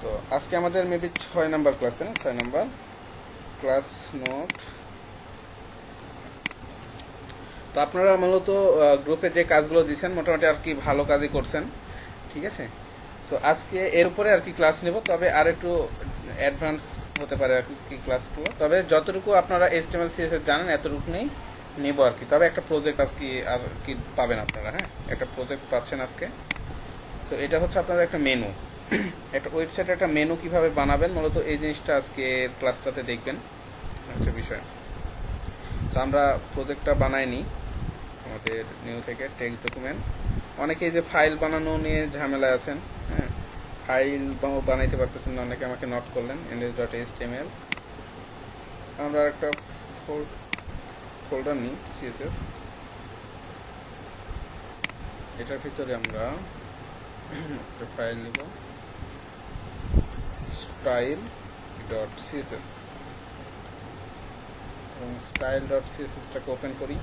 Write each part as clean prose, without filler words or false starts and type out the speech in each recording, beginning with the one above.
তো আজকে আমাদের মেবি 6 নাম্বার ক্লাস, তাই না? 6 নাম্বার ক্লাস নোট। তো আপনারা মূলত গ্রুপে যে কাজগুলো দিয়েছেন মোটামুটি আর কি ভালো কাজই করছেন, ঠিক আছে। সো আজকে এর উপরে আর কি ক্লাস নেব, তবে আর একটু অ্যাডভান্স হতে পারে আর কি ক্লাসগুলো। তবে যতটুকু আপনারা HTML CSS জানেন এতটুকু নেই নেব আর কি। তবে একটা প্রজেক্ট আজকে আর কি পাবেন আপনারা, হ্যাঁ, একটা প্রজেক্ট পাচ্ছেন আজকে। সো এটা হচ্ছে আপনাদের একটা মেনু, একটা ওয়েবসাইটে একটা মেনু কিভাবে বানাবেন, মূলত এই জিনিসটা আজকে ক্লাসটাতে দেখবেন হচ্ছে বিষয়। তো আমরা প্রজেক্টটা বানাইনি আমাদের নিউ থেকে টেক্সট ডকুমেন্ট। অনেকে এই যে ফাইল বানানো নিয়ে ঝামেলায় আছেন, হ্যাঁ, ফাইল বানাইতে পারতেছেন না, অনেকে আমাকে নোট করলেন index.html। আমরা একটা ফোল্ডার নিই CSS, এটার ভিতরে আমরা একটা ফাইল নিব style.css এবং style.css-টাকে ওপেন করি,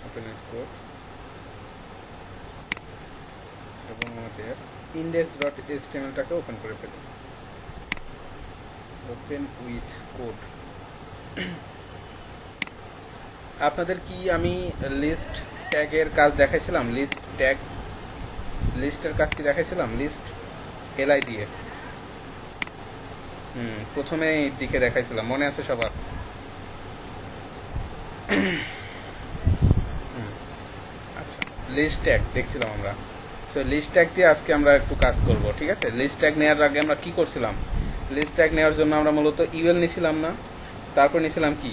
ওপেন উইথ কোড, এবং আমাদের index.html-টাকে ওপেন করে ফেলি, ওপেন উইথ কোড। আপনাদের কি আমি লিস্ট ট্যাগের কাজ দেখাইছিলাম? লিস্টের কাজ কি দেখাইছিলাম? লিস্ট li দিয়ে প্রথমে দিকে দেখাইছিলাম, মনে আছে সবার? আচ্ছা, লিস্ট ট্যাগ দেখছিলাম আমরা। সো লিস্ট ট্যাগ দিয়ে আজকে আমরা একটু কাজ করব, ঠিক আছে। লিস্ট ট্যাগ নেওয়ার আগে আমরা কি করছিলাম? লিস্ট ট্যাগ নেওয়ার জন্য আমরা মূলত ইউএল নিছিলাম না, তারপর নিছিলাম কি,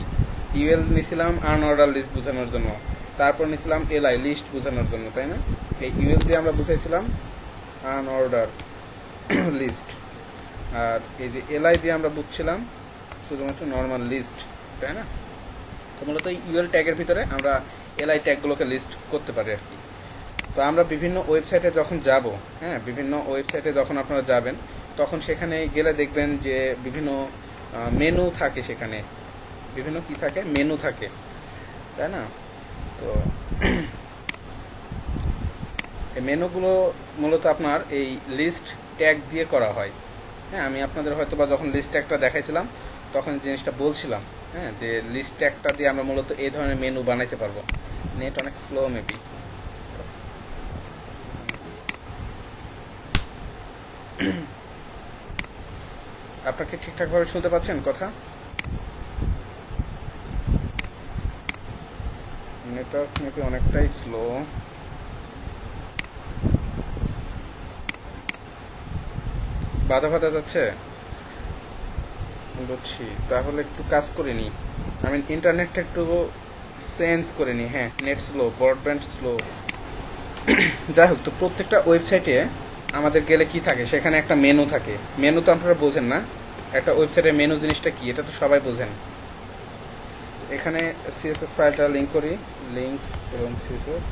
ইউএল নিছিলাম আনঅর্ডার লিস্ট বোঝানোর জন্য, তারপর নিছিলাম li লিস্ট বোঝানোর জন্য, তাই না? এই ইউএল দিয়ে আমরা বুঝাইছিলাম আনঅর্ডার লিস্ট, আর এই যে li দিয়ে আমরা বুঝছিলাম শুধুমাত্র নর্মাল লিস্ট, তাই না? তো মূলত ইউএল ট্যাগের ভিতরে আমরা li ট্যাগগুলোকে লিস্ট করতে পারি আর কি। তো আমরা বিভিন্ন ওয়েবসাইটে যখন যাব, হ্যাঁ, বিভিন্ন ওয়েবসাইটে যখন আপনারা যাবেন তখন সেখানে গেলে দেখবেন যে বিভিন্ন মেনু থাকে, সেখানে বিভিন্ন কি থাকে, মেনু থাকে, তাই না? তো এই মেনুগুলো মূলত আপনার এই লিস্ট ট্যাগ দিয়ে করা হয়, হ্যাঁ। আমি আপনাদের হয়তো বা যখন লিস্ট ট্যাগটা দেখাইছিলাম তখন জিনিসটা বলছিলাম, হ্যাঁ, যে লিস্ট ট্যাগটা দিয়ে আমরা মূলত এই ধরনের মেনু বানাইতে পারবো। নেট অনেক স্লো মেবি। আপনাকে ঠিকঠাকভাবে শুনতে পাচ্ছেন কথা? নেটওয়ার্ক মেবি অনেকটাই স্লো। বাধা বাধা যাচ্ছে, বুঝছি। তাহলে একটু কাজ করে নিই, আমি ইন্টারনেটটা একটু চেঞ্জ করে নিই। হ্যাঁ, নেট স্লো, ব্রডব্যান্ড স্লো। যাই হোক, তো প্রত্যেকটা ওয়েবসাইটে আমাদের গেলে কি থাকে, সেখানে একটা মেনু থাকে। মেনু তো আপনারা বোঝেন না, একটা ওয়েবসাইটের মেনু জিনিসটা কি এটা তো সবাই বোঝেন। এখানে CSS ফাইলটা লিঙ্ক করি, লিঙ্ক এবং CSS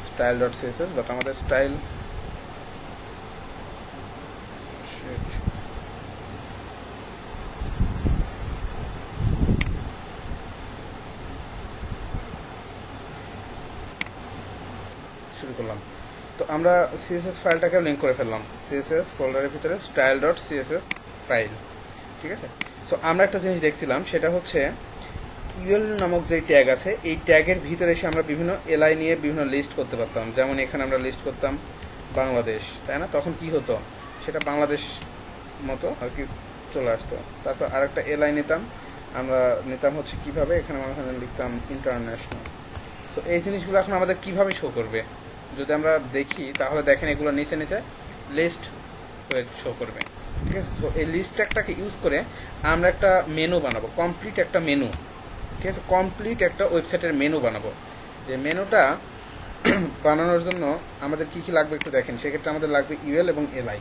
style.css, বাট আমাদের স্টাইল শুরু করলাম। তো আমরা CSS ফাইলটাকে লিঙ্ক করে ফেললাম, CSS ফোল্ডারের ভিতরে style.css ফাইল, ঠিক আছে। সো আমরা একটা জিনিস দেখছিলাম, সেটা হচ্ছে ইউএল নামক যে ট্যাগ আছে, এই ট্যাগের ভিতরে এসে আমরা বিভিন্ন li নিয়ে বিভিন্ন লিস্ট করতে পারতাম। যেমন এখানে আমরা লিস্ট করতাম বাংলাদেশ, তাই না? তখন কি হতো, সেটা বাংলাদেশ মতো আর কি চলে আসতো। তারপর আরেকটা li নিতাম, আমরা নিতাম হচ্ছে কিভাবে, এখানে আমরা লিখতাম ইন্টারন্যাশনাল। তো এই জিনিসগুলো এখন আমাদের কিভাবে শো করবে যদি আমরা দেখি, তাহলে দেখেন এগুলো নিচে নিচে লিস্ট শো করবে, ঠিক আছে। সো এই লিস্ট ট্যাগটাকে ইউজ করে আমরা একটা মেনু বানাবো, কমপ্লিট একটা মেনু, ঠিক আছে। কমপ্লিট একটা ওয়েবসাইটের মেনু বানাবো। যে মেনুটা বানানোর জন্য আমাদের কি কি লাগবে একটু দেখেন। সেক্ষেত্রে আমাদের লাগবে ইউএল এবং li।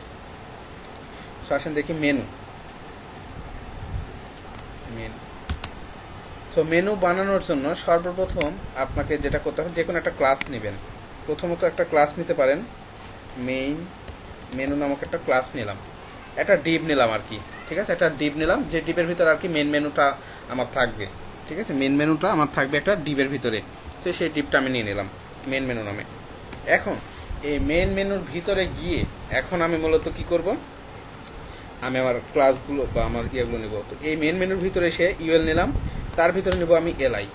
সো আসেন দেখি মেনু। সো মেনু বানানোর জন্য সর্বপ্রথম আপনাকে যেটা করতে হবে, যে কোনো একটা ক্লাস নেবেন। প্রথমত একটা ক্লাস নিতে পারেন, মেনু নামক একটা ক্লাস নিলাম, একটা ডিভ নিলাম আর কি, ঠিক আছে। একটা ডিভ নিলাম, যে ডিভের ভিতরে আর কি মেন মেনুটা আমার থাকবে, ঠিক আছে। মেন মেনুটা আমার থাকবে একটা ডিভের ভিতরে, সো সেই ডিভটা আমি নিয়ে নিলাম মেন মেনু নামে। এখন এই মেন মেনুর ভিতরে গিয়ে এখন আমি মূলত কি করব, আমি আমার ক্লাসগুলো বা আমার ইয়েগুলো নেব। তো এই মেন মেনুর ভিতরে এসে ইউএল নিলাম, তার ভিতরে নেব আমি এলআই।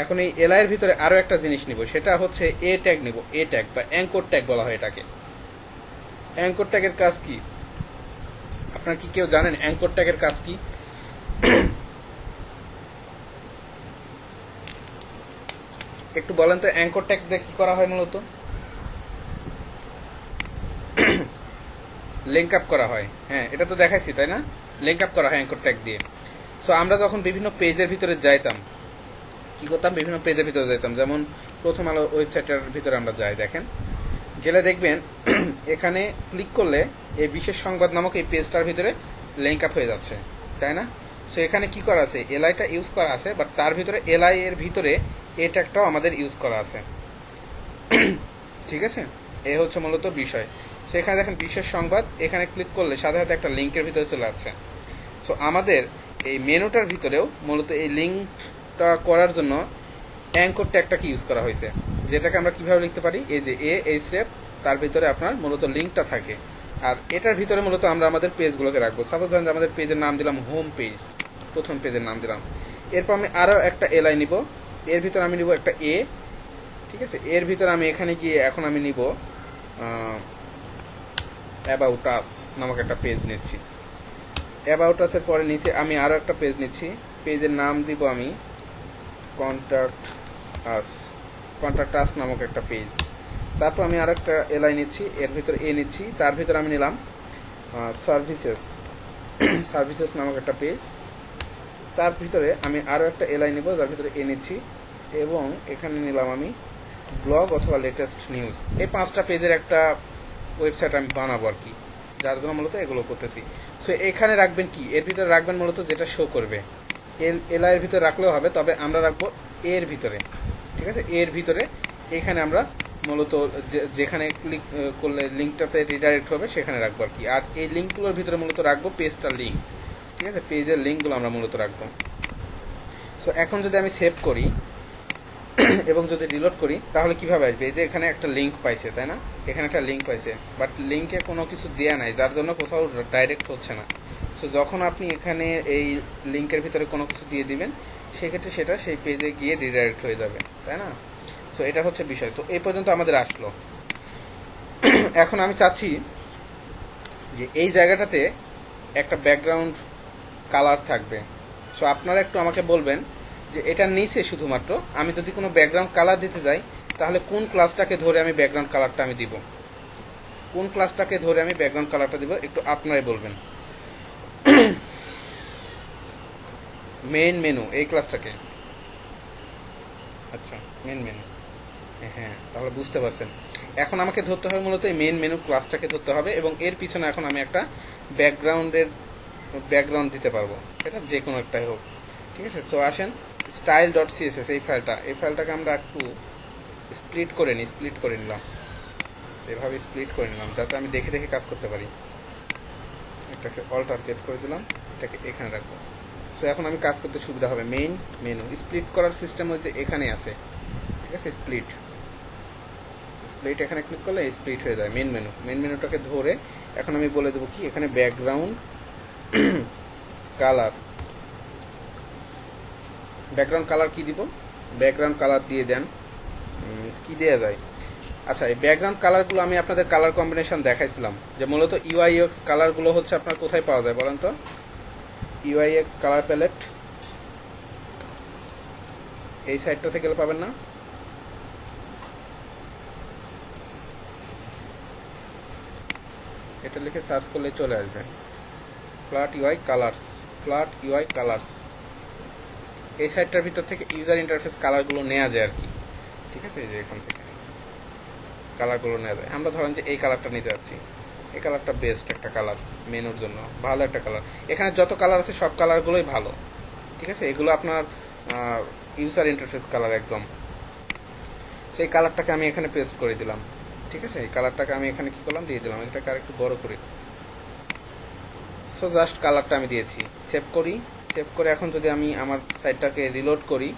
এখন এই এলআই এর ভিতরে আরও একটা জিনিস নিব, সেটা হচ্ছে এ ট্যাগ নিব। এ ট্যাগ বা অ্যাঙ্কর ট্যাগ বলা হয় এটাকে। অ্যাঙ্কর ট্যাগের কাজ কি আপনারা কি কেউ জানেন? অ্যাঙ্কর ট্যাগের কাজ কি? একটু বলেন তো, অ্যাঙ্কর ট্যাগ দিয়ে কি করা হয় মূলত? লিঙ্ক আপ করা হয়। হ্যাঁ, এটা তো দেখাইছি তাই না? লিঙ্ক আপ করা হয় অ্যাঙ্কর ট্যাগ দিয়ে। সো আমরা যখন বিভিন্ন পেজের ভিতরে যাইতাম, কি করতাম, বিভিন্ন পেজের ভিতরে যাইতাম, যেমন প্রথম আলো ওয়েবসাইটের ভিতরে আমরা যাই, দেখেন গেলে দেখবেন এখানে ক্লিক করলে এই বিশেষ সংবাদ নামক এই পেজটার ভিতরে লিঙ্ক আপ হয়ে যাচ্ছে, তাই না? সো এখানে কি করা আছে, এলআইটা ইউজ করা আছে, বাট তার ভিতরে এলআই এর ভিতরে এ ট্যাগটাও আমাদের ইউজ করা আছে। ঠিক আছে, এই হচ্ছে মূলত বিষয়। সো এখানে দেখেন বিশেষ সংবাদ, এখানে ক্লিক করলে সাথে সাথে একটা লিঙ্কের ভিতরে চলে আসছে। সো আমাদের এই মেনুটার ভিতরেও মূলত এই লিঙ্কটা করার জন্য অ্যাঙ্কর ট্যাগটাকে ইউজ করা হয়েছে, যেটাকে আমরা কিভাবে লিখতে পারি, এই যে এই স্টেপ, তার ভিতরে আপনার মূলত লিঙ্কটা থাকে। আর এটার ভিতরে মূলত আমরা আমাদের পেজগুলোকে রাখবো। সাপোজ ধরেন আমাদের পেজের নাম দিলাম হোম পেজ, প্রথম পেজের নাম দিলাম। এরপর আমি আরও একটা এলআই নিব, এর ভিতরে আমি নিব একটা এ। ঠিক আছে, এর ভিতরে আমি এখানে গিয়ে এখন আমি নিব অ্যাবাউট আস নামক একটা পেজ নিচ্ছি। অ্যাবাউট আসের পরে নিচে আমি আরও একটা পেজ নিচ্ছি, পেজের নাম দিব আমি কন্ট্যাক্ট আস নামক একটা পেজ। তারপর আমি আরও একটা এলআই নিচ্ছি, এর ভিতরে এ নিচ্ছি, তার ভিতরে আমি নিলাম সার্ভিসেস নামক একটা পেজ। তার ভিতরে আমি আরও একটা এলআই নিব, যার ভিতরে এ নিচ্ছি, এবং এখানে নিলাম আমি ব্লগ অথবা লেটেস্ট নিউজ। এই 5টা পেজের একটা ওয়েবসাইট আমি বানাবো আর কি, যার জন্য মূলত এগুলো করতেছি। সো এখানে রাখবেন কি, এর ভিতরে রাখবেন মূলত যেটা শো করবে। এলআই এর ভিতরে রাখলেও হবে, তবে আমরা রাখবো এর ভিতরে। ঠিক আছে, এর ভিতরে এখানে আমরা মূলত যেখানে ক্লিক করলে লিঙ্কটাতে রিডাইরেক্ট হবে সেখানে রাখবো আর কি। আর এই লিঙ্কগুলোর ভিতরে মূলত রাখবো পেজটার লিঙ্ক। ঠিক আছে, পেজের লিঙ্কগুলো আমরা মূলত রাখবো। সো এখন যদি আমি সেভ করি এবং যদি রিলোড করি, তাহলে কিভাবে আসবে? এই যে এখানে একটা লিঙ্ক পাইছে, তাই না? এখানে একটা লিঙ্ক পাইছে, বাট লিঙ্কে কোনো কিছু দেওয়া নাই, যার জন্য কোথাও ডাইরেক্ট হচ্ছে না। সো যখন আপনি এখানে এই লিঙ্কের ভিতরে কোনো কিছু দিয়ে দিবেন, সেক্ষেত্রে সেটা সেই পেজে গিয়ে রিডাইরেক্ট হয়ে যাবে, তাই না? সো এটা হচ্ছে বিষয়। তো এই পর্যন্ত আমাদের আসলো। এখন আমি চাচ্ছি যে এই জায়গাটাতে একটা ব্যাকগ্রাউন্ড কালার থাকবে। সো আপনারা একটু আমাকে বলবেন যে এটার নিচে শুধুমাত্র আমি যদি কোনো ব্যাকগ্রাউন্ড কালার দিতে যাই, তাহলে কোন ক্লাসটাকে ধরে আমি ব্যাকগ্রাউন্ড কালারটা আমি দিব, কোন ক্লাসটাকে ধরে আমি ব্যাকগ্রাউন্ড কালারটা দিব, একটু আপনারাই বলবেন। মেইন মেনু, এই ক্লাসটাকে, আচ্ছা মেইন মেনু, হ্যাঁ তাহলে বুঝতে পারছেন। এখন আমাকে ধরতে হবে মূলত এই মেইন মেনু ক্লাসটাকে ধরতে হবে, এবং এর পিছনে এখন আমি একটা ব্যাকগ্রাউন্ড দিতে পারবো, এটা যে কোনো একটাই হোক। ঠিক আছে, সো আসেন style.css এই ফাইলটাকে আমরা একটু স্প্লিট করে নিলাম, এভাবে স্প্লিট করে নিলাম যাতে আমি দেখে দেখে কাজ করতে পারি। এটাকে অল্টার জেড করে দিলাম, এটাকে এখানে রাখবো। সো এখন আমি কাজ করতে সুবিধা হবে। মেইন মেনু স্প্লিট করার সিস্টেম হচ্ছে এখানে আছে। ঠিক আছে, স্প্লিট এখানে ক্লিক করলে স্প্লিট হয়ে যায় মেইন মেনুটাকে ধরে। এখন আমি বলে দেবো কি, এখানে ব্যাকগ্রাউন্ড কালার কি দিব, ব্যাকগ্রাউন্ড কালার দিয়ে দেন, কি দেওয়া যায়? আচ্ছা, এই ব্যাকগ্রাউন্ড কালারগুলো আমি আপনাদের কালার কম্বিনেশন দেখাইছিলাম, যে মূলত ইউআইএক্স কালারগুলো হচ্ছে আপনার কোথায় পাওয়া যায় বলেন তো? ইউআইএক্স কালার প্যালেট এই সাইটটাতে গেলে পাবেন না? এটা লিখে সার্চ করলে চলে আসবে ফ্ল্যাট ইউআই কালার্স। এই সাইটটার ভিতর থেকে ইউজার ইন্টারফেস কালারগুলো নেওয়া যায় আর কি। ঠিক আছে, এই যে এখান থেকে কালারগুলো নেওয়া যায়। আমরা ধরেন যে এই কালারটা নিতে যাচ্ছি, এই কালারটা বেস্ট একটা কালার, মেনুর জন্য ভালো একটা কালার। এখানে যত কালার আছে সব কালারগুলোই ভালো। ঠিক আছে, এগুলো আপনার ইউজার ইন্টারফেস কালার একদম। সেই কালারটাকে আমি এখানে পেস্ট করে দিলাম। ঠিক আছে, এই কালারটাকে আমি এখানে কি করলাম, দিয়ে দিলাম। এটাকে আর একটু বড় করি। সো জাস্ট কালারটা আমি দিয়েছি, সেভ করে এখন যদি আমি আমার সাইটটাকে রিলোড করি,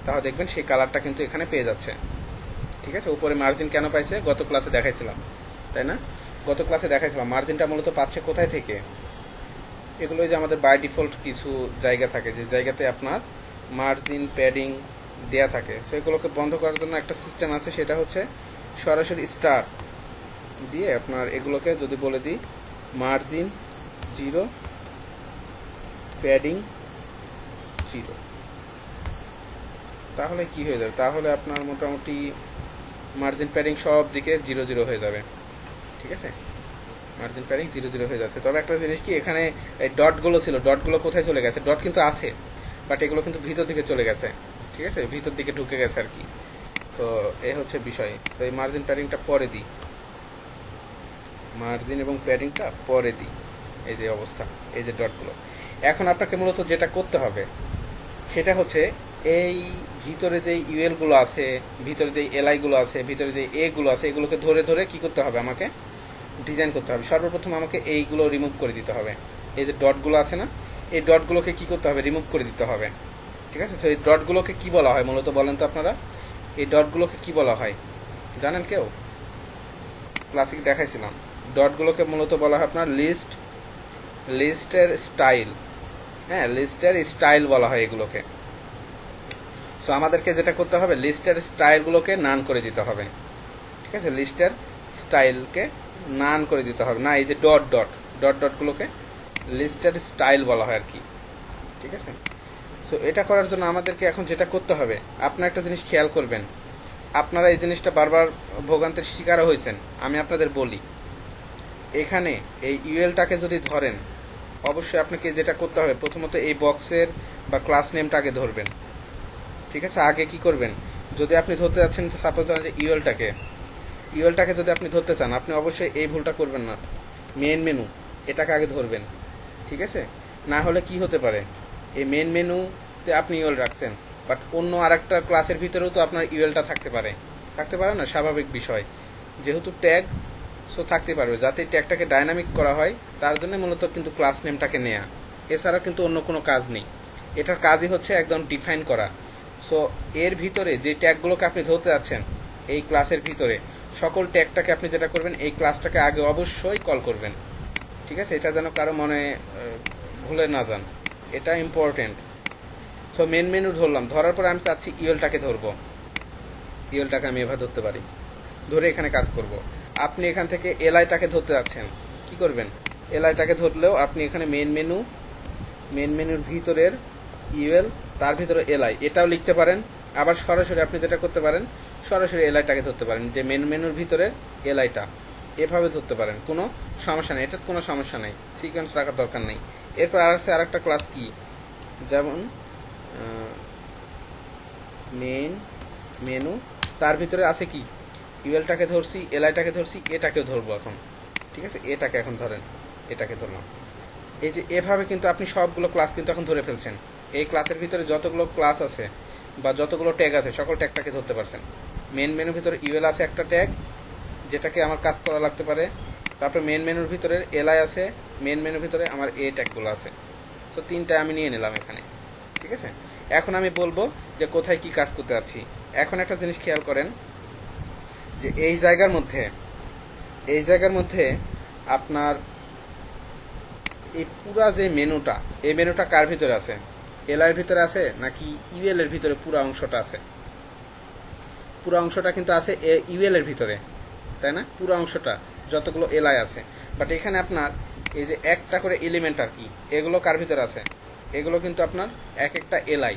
তাহলে দেখবেন সেই কালারটা কিন্তু এখানে পেয়ে যাচ্ছে। ঠিক আছে, উপরে মার্জিন কেন পাইছে গত ক্লাসে দেখাইছিলাম, তাই না? গত ক্লাসে দেখাইছিলাম মার্জিনটা মূলত পাচ্ছে কোথায় থেকে। এগুলো যে আমাদের বাই ডিফল্ট কিছু জায়গা থাকে, যে জায়গাতে আপনার মার্জিন প্যাডিং দেয়া থাকে। সো এগুলোকে বন্ধ করার জন্য একটা সিস্টেম আছে, সেটা হচ্ছে সরাসরি স্টার দিয়ে আপনার এগুলোকে যদি বলে দিই মার্জিন 0 প্যাডিং 0, তাহলে কি হয়ে যাবে, তাহলে আপনার মোটামুটি মার্জিন প্যাডিং সব দিকে 0 0 হয়ে যাবে। ঠিক আছে, মার্জিন প্যাডিং 0 0 হয়ে যাচ্ছে। তবে একটা জিনিস কি, এখানে এই ডটগুলো ছিল, ডটগুলো কোথায় চলে গেছে? ডট কিন্তু আছে, বাট এগুলো কিন্তু ভিতর দিকে চলে গেছে। ঠিক আছে, ভিতর দিকে ঢুকে গেছে আর কি। সো এই হচ্ছে বিষয়। সো এই মার্জিন প্যাডিংটা পরে দিই, মার্জিন এবং প্যাডিংটা পরে দিই। এই যে অবস্থা, এই যে ডটগুলো। এখন আপনাকে মূলত যেটা করতে হবে সেটা হচ্ছে এই ভিতরে যে ইউএলগুলো আছে, ভিতরে যে এলআইগুলো আছে, ভিতরে যে এগুলো আছে, এগুলোকে ধরে ধরে কি করতে হবে, আমাকে ডিজাইন করতে হবে। সর্বপ্রথম আমাকে এইগুলো রিমুভ করে দিতে হবে। এই যে ডটগুলো আছে না, এই ডটগুলোকে কি করতে হবে, রিমুভ করে দিতে হবে। ঠিক আছে, তো এই ডটগুলোকে কি বলা হয় মূলত বলেন তো আপনারা? এই ডটগুলোকে কি বলা হয় জানেন কেউ? ক্লাসিক দেখাইছিলাম। ডটগুলোকে মূলত বলা হয় আপনার লিস্টের স্টাইল। হ্যাঁ, লিস্টের স্টাইল বলা হয় এগুলোকে। সো আমাদেরকে যেটা করতে হবে, লিস্টের স্টাইলগুলোকে নান করে দিতে হবে। ঠিক আছে, লিস্টের স্টাইলকে নান করে দিতে হবে। না, এই যে ডট ডট ডট ডটগুলোকে লিস্টের স্টাইল বলা হয় আর কি। ঠিক আছে, সো এটা করার জন্য আমাদেরকে এখন যেটা করতে হবে, আপনার একটা জিনিস খেয়াল করবেন, আপনারা এই জিনিসটা বারবার ভোগান্তির শিকারও হয়েছেন। আমি আপনাদের বলি, এখানে এই ইউএলটাকে যদি ধরেন, অবশ্যই আপনাকে যেটা করতে হবে, প্রথমত এই বক্সের বা ক্লাস নেমটা আগে ধরবেন। ঠিক আছে, আগে কি করবেন, যদি আপনি ধরতে যাচ্ছেন সাপোজ যে ইউএলটাকে যদি আপনি ধরতে চান, আপনি অবশ্যই এই ভুলটা করবেন না। মেন মেনু এটাকে আগে ধরবেন। ঠিক আছে, না হলে কি হতে পারে, এই মেন মেনুতে আপনি ইউএল রাখছেন, বাট অন্য আরেকটা ক্লাসের ভিতরেও তো আপনার ইউএলটা থাকতে পারে না, স্বাভাবিক বিষয়, যেহেতু ট্যাগ, সো থাকতে পারবে। যাতে ট্যাগটাকে ডাইনামিক করা হয় তার জন্য মূলত কিন্তু ক্লাস নেমটাকে নেয়া, এছাড়া কিন্তু অন্য কোনো কাজ নেই। এটার কাজই হচ্ছে একদম ডিফাইন করা। সো এর ভিতরে যে ট্যাগগুলোকে আপনি ধরতে যাচ্ছেন, এই ক্লাসের ভিতরে সকল ট্যাগটাকে আপনি যেটা করবেন, এই ক্লাসটাকে আগে অবশ্যই কল করবেন। ঠিক আছে, এটা যেন কারো মনে ভুলে না যান, এটা ইম্পর্টেন্ট। সো মেন মেনু ধরলাম, ধরার পর আমি চাচ্ছি ইউএলটাকে ধরবো। ইউএলটাকে আমি এভাবে ধরতে পারি, ধরে এখানে কাজ করব। আপনি এখান থেকে এলআইটাকে ধরতে যাচ্ছেন, কি করবেন, এলআইটাকে ধরলেও আপনি এখানে মেন মেনুর ভিতরের ইউএল, তার ভিতরে এলআই, এটাও লিখতে পারেন। আবার সরাসরি আপনি যেটা করতে পারেন, সরাসরি এলআইটাকে ধরতে পারেন, যে মেন মেনুর ভিতরের এলআইটা এভাবে ধরতে পারেন, কোনো সমস্যা নেই, এটার কোনো সমস্যা নেই, সিকোয়েন্স রাখার দরকার নেই। এরপর আরেকটা ক্লাস কি, যেমন মেন মেনু, তার ভিতরে আছে কি, ইউএলটাকে ধরছি, এলআইটাকে ধরছি, এটাকেও ধরবো এখন। ঠিক আছে, এটাকে এখন ধরেন, এটাকে ধরলাম। এই যে এভাবে কিন্তু আপনি সবগুলো ক্লাস কিন্তু এখন ধরে ফেলছেন। এই ক্লাসের ভিতরে যতগুলো ক্লাস আছে বা যতগুলো ট্যাগ আছে, সকল ট্যাগটাকে ধরতে পারছেন। মেন মেনুর ভিতরে ইউএল আছে একটা ট্যাগ, যেটাকে আমার কাজ করা লাগতে পারে। তারপরে মেন মেনুর ভিতরে এলআই আছে, মেন মেনুর ভিতরে আমার এ ট্যাগগুলো আছে। তো তিনটা আমি নিয়ে নিলাম এখানে। ঠিক আছে, এখন আমি বলবো যে কোথায় কি কাজ করতে যাচ্ছি। এখন একটা জিনিস খেয়াল করেন, যে এই জায়গার মধ্যে আপনার এই পুরা যে মেনুটা, এই মেনুটা কার ভিতরে আছে, এলআই এর ভিতরে আছে নাকি ইউএল এর ভিতরে পুরো অংশটা আছে? পুরো অংশটা কিন্তু আছে ইউএল এর ভিতরে, তাই না? পুরো অংশটা যতগুলো এলআই আছে। বাট এখানে আপনার এই যে একটা করে এলিমেন্ট আর কি, এগুলো কার ভিতরে আছে, এগুলো কিন্তু আপনার এক একটা এলআই,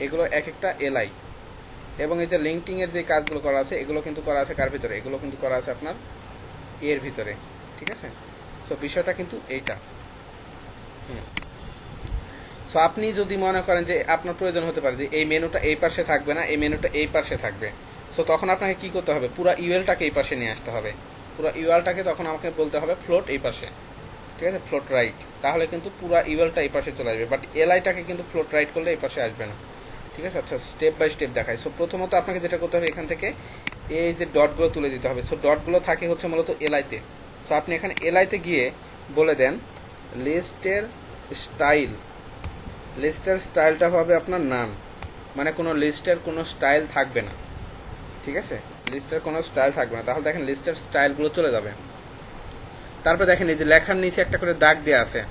এগুলো এক একটা এলআই। এবং এই যে লিঙ্কিং এর যে কাজগুলো করা আছে, এগুলো কিন্তু করা আছে কার ভিতরে, এগুলো কিন্তু করা আছে আপনার এর ভিতরে। ঠিক আছে, সো বিষয়টা কিন্তু এইটা। সো আপনি যদি মনে করেন যে আপনার প্রয়োজন হতে পারে যে এই মেনুটা এই পাশে থাকবে না, এই মেনুটা এই পাশে থাকবে, সো তখন আপনাকে কি করতে হবে, পুরো ইউএলটাকে এই পাশে নিয়ে আসতে হবে। পুরো ইউএলটাকে তখন আমাকে বলতে হবে ফ্লোট এই পাশে। ঠিক আছে, ফ্লোট রাইট, তাহলে কিন্তু পুরো ইউএলটা এই পাশে চলে আসবে। বাট এলআইটাকে কিন্তু ফ্লোট রাইট করলে এই পাশে আসবে না। ঠিক আছে, আচ্ছা স্টেপ বাই স্টেপ দেখাই। সো প্রথমত আপনাকে যেটা করতে হবে, এখান থেকে এই যে ডটগুলো তুলে দিতে হবে। সো ডটগুলো থাকে হচ্ছে মূলত এলআইতে। সো আপনি এখানে এলআইতে গিয়ে বলে দেন লিস্টের স্টাইলটা হবে আপনার নাম, মানে কোনো লিস্টের কোনো স্টাইল থাকবে না। ঠিক আছে, লিস্টের কোনো স্টাইল থাকবে না। তাহলে দেখেন লিস্টের স্টাইলগুলো চলে যাবে। তারপর দেখেন এই যে লেখার নিচে একটা করে দাগ দেওয়া আছে,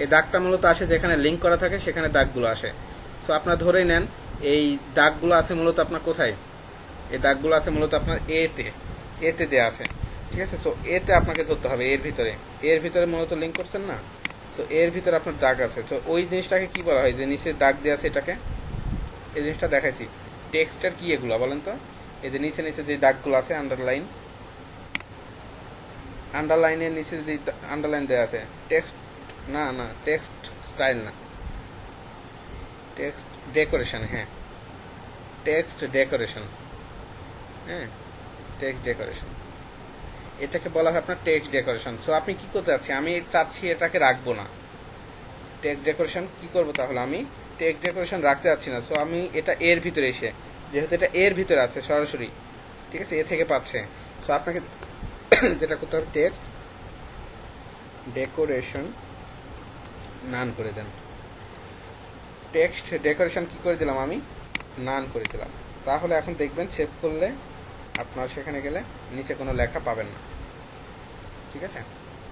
এই দাগটা মূলত আসে যেখানে লিঙ্ক করা থাকে সেখানে দাগগুলো আসে। সো আপনার ধরেই নেন এই দাগগুলো আছে মূলত আপনার কোথায়, এই দাগগুলো আছে মূলত আপনার এতে দেওয়া আছে, ঠিক আছে। সো এতে আপনাকে ধরতে হবে, এর ভিতরে মূলত লিঙ্ক করছেন না, তো এর ভিতরে আপনার দাগ আছে। তো ওই জিনিসটাকে কি বলা হয়, যে নিচে দাগ দেওয়া আছে এটাকে, এই জিনিসটা দেখাইছি। টেক্সটের কি এগুলো বলেন তো, এই যে নিচে নিচে যে দাগগুলো আছে আন্ডারলাইনের নিচে যে আন্ডারলাইন দেওয়া আছে, টেক্সট না, টেক্সট স্টাইল না, টেক্সট ডেকোরেশন, হ্যাঁ টেক্সট ডেকোরেশন, হ্যাঁ টেক্সট ডেকোরেশন, এটাকে বলা হয় আপনার টেক্সট ডেকোরেশন। সো আপনি কি করতে চাচ্ছি, আমি চাচ্ছি এটাকে রাখবো না, টেক্সট ডেকোরেশন কি করব, তাহলে আমি টেক্সট ডেকোরেশন রাখতে চাচ্ছি না। সো আমি এটা এর ভিতরে এসে, যেহেতু এটা এর ভিতরে আছে সরাসরি, ঠিক আছে, এ থেকে পাচ্ছে। সো আপনাকে যেটা করতে হবে, টেক্সট ডেকোরেশন নান করে দেন, টেক্সট ডেকোরেশন কি করে দিলাম, আমি নান করে দিলাম। তাহলে এখন দেখবেন সেভ করলে আপনার সেখানে গেলে নিচে কোনো লেখা পাবেন না, ঠিক আছে,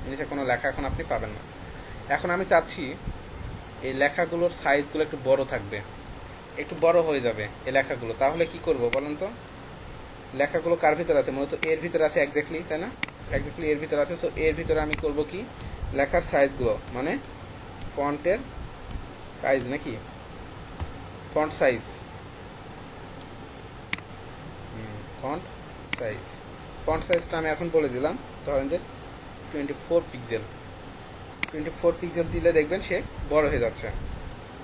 নিচে কোনো লেখা এখন আপনি পাবেন না। এখন আমি চাচ্ছি এই লেখাগুলোর সাইজগুলো একটু বড় থাকবে, একটু বড় হয়ে যাবে এই লেখাগুলো। তাহলে কি করব বলেন তো, লেখাগুলো কার ভিতরে আছে, মূলত এর ভিতরে আছে এক্স্যাক্টলি, তাই না, এক্স্যাক্টলি এর ভিতরে আছে। সো এর ভিতরে আমি করব কি, লেখার সাইজগুলো মানে ফন্টের সাইজ, নাকি ফন্ট সাইজ, ফন্ট সাইজটা আমি এখন বলে দিলাম, ধরেন যে 24 পিক্সেল, 24 পিক্সেল দিলে দেখবেন সে বড় হয়ে যাচ্ছে,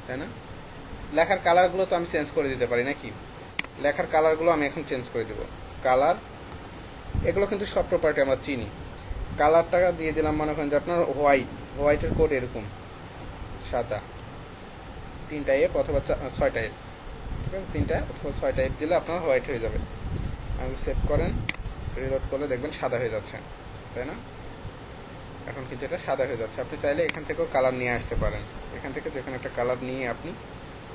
তাই না। লেখার কালারগুলো তো আমি চেঞ্জ করে দিতে পারি, নাকি লেখার কালারগুলো আমি এখন চেঞ্জ করে দেবো। কালার এগুলো কিন্তু সব প্রপার্টি আমরা চিনি। কালারটা দিয়ে দিলাম মনে করেন যে আপনার হোয়াইটের কোড এরকম সাদা, 3টা এফ অথবা 6টা এফ, ঠিক আছে, 3টা অথবা 6টা এফ দিলে আপনার হোয়াইট হয়ে যাবে। আমি সেভ করেন, রিলোড করলে দেখবেন সাদা হয়ে যাচ্ছে, তাই না। এখন কিন্তু এটা সাদা হয়ে যাচ্ছে। আপনি চাইলে এখান থেকেও কালার নিয়ে আসতে পারেন, এখান থেকে যেখানে একটা কালার নিয়ে আপনি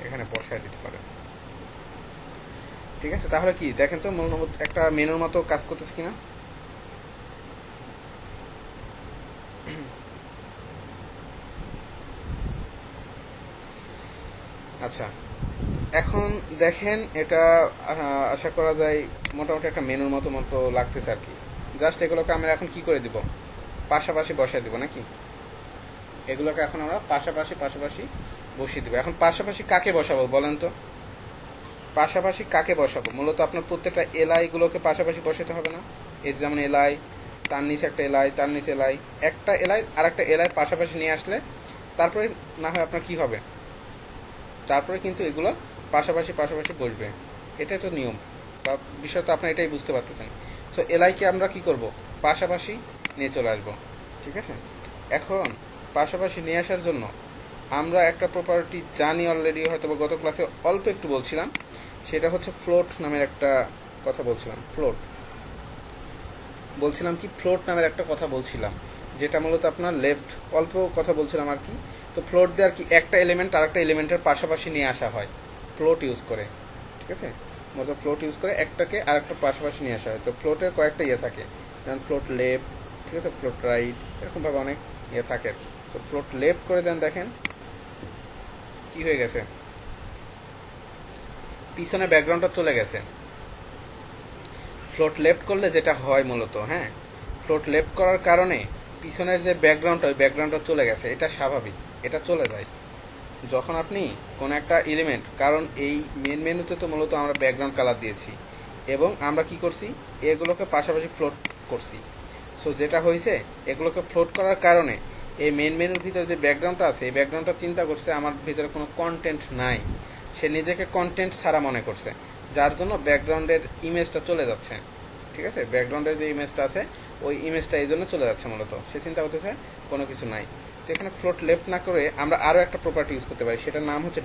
এখানে বসায় দিতে পারেন, ঠিক আছে। তাহলে কি দেখেন তো একটা মেনুর মতো কাজ করতেছে কিনা। আচ্ছা, এখন দেখেন এটা আশা করা যায় মোটামুটি একটা মেনুর মতো লাগতেছে আর কি। জাস্ট এগুলোকে আমরা এখন কি করে দিব, পাশাপাশি বসায় দিব, নাকি এগুলোকে এখন আমরা পাশাপাশি বসিয়ে দিব। এখন পাশাপাশি কাকে বসাবো বলেন তো, পাশাপাশি কাকে বসাবো, মূলত আপনার প্রত্যেকটা এলআই গুলোকে পাশাপাশি বসাতে হবে না। এই যেমন এলআই, তার নিচে একটা এলআই, তার নিচে এলআই, একটা এলআই আর একটা এলআই পাশাপাশি নিয়ে আসলে তারপরে না হয় আপনার কি হবে, তারপরে কিন্তু এগুলো পাশাপাশি বসবে। এটাই তো নিয়ম বা বিষয়, তো আপনার এটাই বুঝতে পারতেছেন। সো এলআইকে আমরা কি করব, পাশাপাশি নিয়ে চলে আসবো, ঠিক আছে। এখন পাশাপাশি নিয়ে আসার জন্য আমরা একটা প্রপার্টি জানি অলরেডি, হয়তো গত ক্লাসে অল্প একটু বলছিলাম, সেটা হচ্ছে ফ্লোট নামের একটা কথা বলছিলাম। ফ্লোট নামের একটা কথা বলছিলাম, যেটা মূলত আপনার লেফট অল্প কথা বলছিলাম আর কি। তো ফ্লোট দিয়ে আর কি একটা এলিমেন্ট আর একটা এলিমেন্টের পাশাপাশি নিয়ে আসা হয় ফ্লোট ইউজ করে, ঠিক আছে। মূলত ফ্লোট ইউজ করে একটাকে আর একটা পাশাপাশি নিয়ে আসা হয়। তো ফ্লোটের কয়েকটা ইয়ে থাকে, যেমন ফ্লোট লেফট, ঠিক আছে, ফ্লোট রাইট, এরকমভাবে অনেক ইয়ে থাকে আর কি। তো ফ্লোট লেফট করে দেন, দেখেন কি হয়ে গেছে, পিছনে ব্যাকগ্রাউন্ডটা চলে গেছে। ফ্লোট লেফট করলে যেটা হয় মূলত, হ্যাঁ, ফ্লোট লেফট করার কারণে পিছনের যে ব্যাকগ্রাউন্ডটা, ওই ব্যাকগ্রাউন্ডটা চলে গেছে। এটা স্বাভাবিক, এটা চলে যায় যখন আপনি কোনো একটা এলিমেন্ট, কারণ এই মেন মেনুতে তো মূলত আমরা ব্যাকগ্রাউন্ড কালার দিয়েছি এবং আমরা কি করছি, এগুলোকে পাশাপাশি ফ্লোট করছি। সো যেটা হয়েছে, এগুলোকে ফ্লোট করার কারণে এই মেন মেনুর ভিতরে যে ব্যাকগ্রাউন্ডটা আছে, এই ব্যাকগ্রাউন্ডটা চিন্তা করছে আমার ভিতরে কোনো কন্টেন্ট নাই, সে নিজেকে কন্টেন্ট ছাড়া মনে করছে, যার জন্য ব্যাকগ্রাউন্ডের ইমেজটা চলে যাচ্ছে, ঠিক আছে। ব্যাকগ্রাউন্ডের যে ইমেজটা আছে ওই ইমেজটা এই জন্য চলে যাচ্ছে, মূলত সে চিন্তা করতেছে কোনো কিছু নাই। তো এখানে ফ্লোট লেফট না করে আমরা আরও একটা প্রপার্টি ইউজ করতে পারি, সেটার নাম হচ্ছে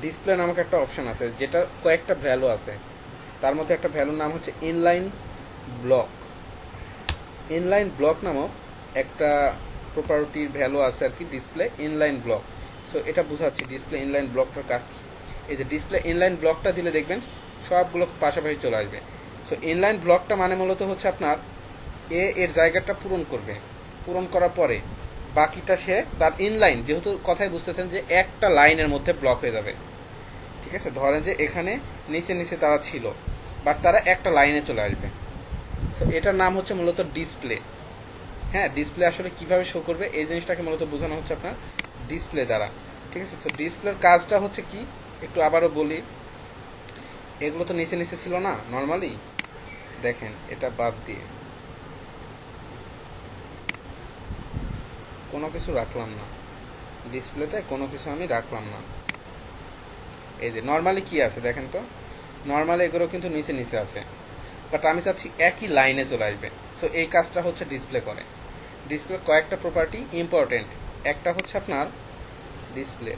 ডিসপ্লে নামক একটা অপশন আছে, যেটা কয়েকটা ভ্যালু আছে। তার মধ্যে একটা ভ্যালুর নাম হচ্ছে ইনলাইন ব্লক নামক একটা প্রপার্টির ভ্যালু আছে আর কি, ডিসপ্লে ইনলাইন ব্লক। সো এটা বোঝাচ্ছি ডিসপ্লে ইনলাইন ব্লকটার কাজ কি। এই যে ডিসপ্লে ইনলাইন ব্লকটা দিলে দেখবেন সবগুলো পাশাপাশি চলে আসবে। সো ইনলাইন ব্লকটা মানে মূলত হচ্ছে আপনার এর জায়গাটা পূরণ করবে, পূরণ করার পরে বাকিটা সে তার ইনলাইন, যেহেতু কথাই বুঝতেছেন যে একটা লাইনের মধ্যে ব্লক হয়ে যাবে। ঠিক আছে, ধরেন যে এখানে নিচে নিচে তারা ছিল, বাট তারা একটা লাইনে চলে আসবে। তো এটার নাম হচ্ছে মূলত ডিসপ্লে। হ্যাঁ, ডিসপ্লে আসলে কিভাবে শো করবে এই জিনিসটাকে মূলত বোঝানো হচ্ছে আপনার ডিসপ্লে দ্বারা। ঠিক আছে, সো ডিসপ্লের কাজটা হচ্ছে কি, একটু আবারও বলি। এগুলো তো নিচে নিচে ছিল না নর্মালি, দেখেন এটা বাদ দিয়ে কোনো কিছু রাখলাম না, ডিসপ্লেতে কোনো কিছু আমি রাখলাম না। এই যে নর্মালি কি আছে দেখেন তো, নর্মালি এগুলো কিন্তু নিচে নিচে আছে, বাট আমি চাচ্ছি একই লাইনে চলে আসবে। সো এই কাজটা হচ্ছে ডিসপ্লে করে। ডিসপ্লে কয়েকটা প্রপার্টি ইম্পর্টেন্ট। একটা হচ্ছে আপনার ডিসপ্লে,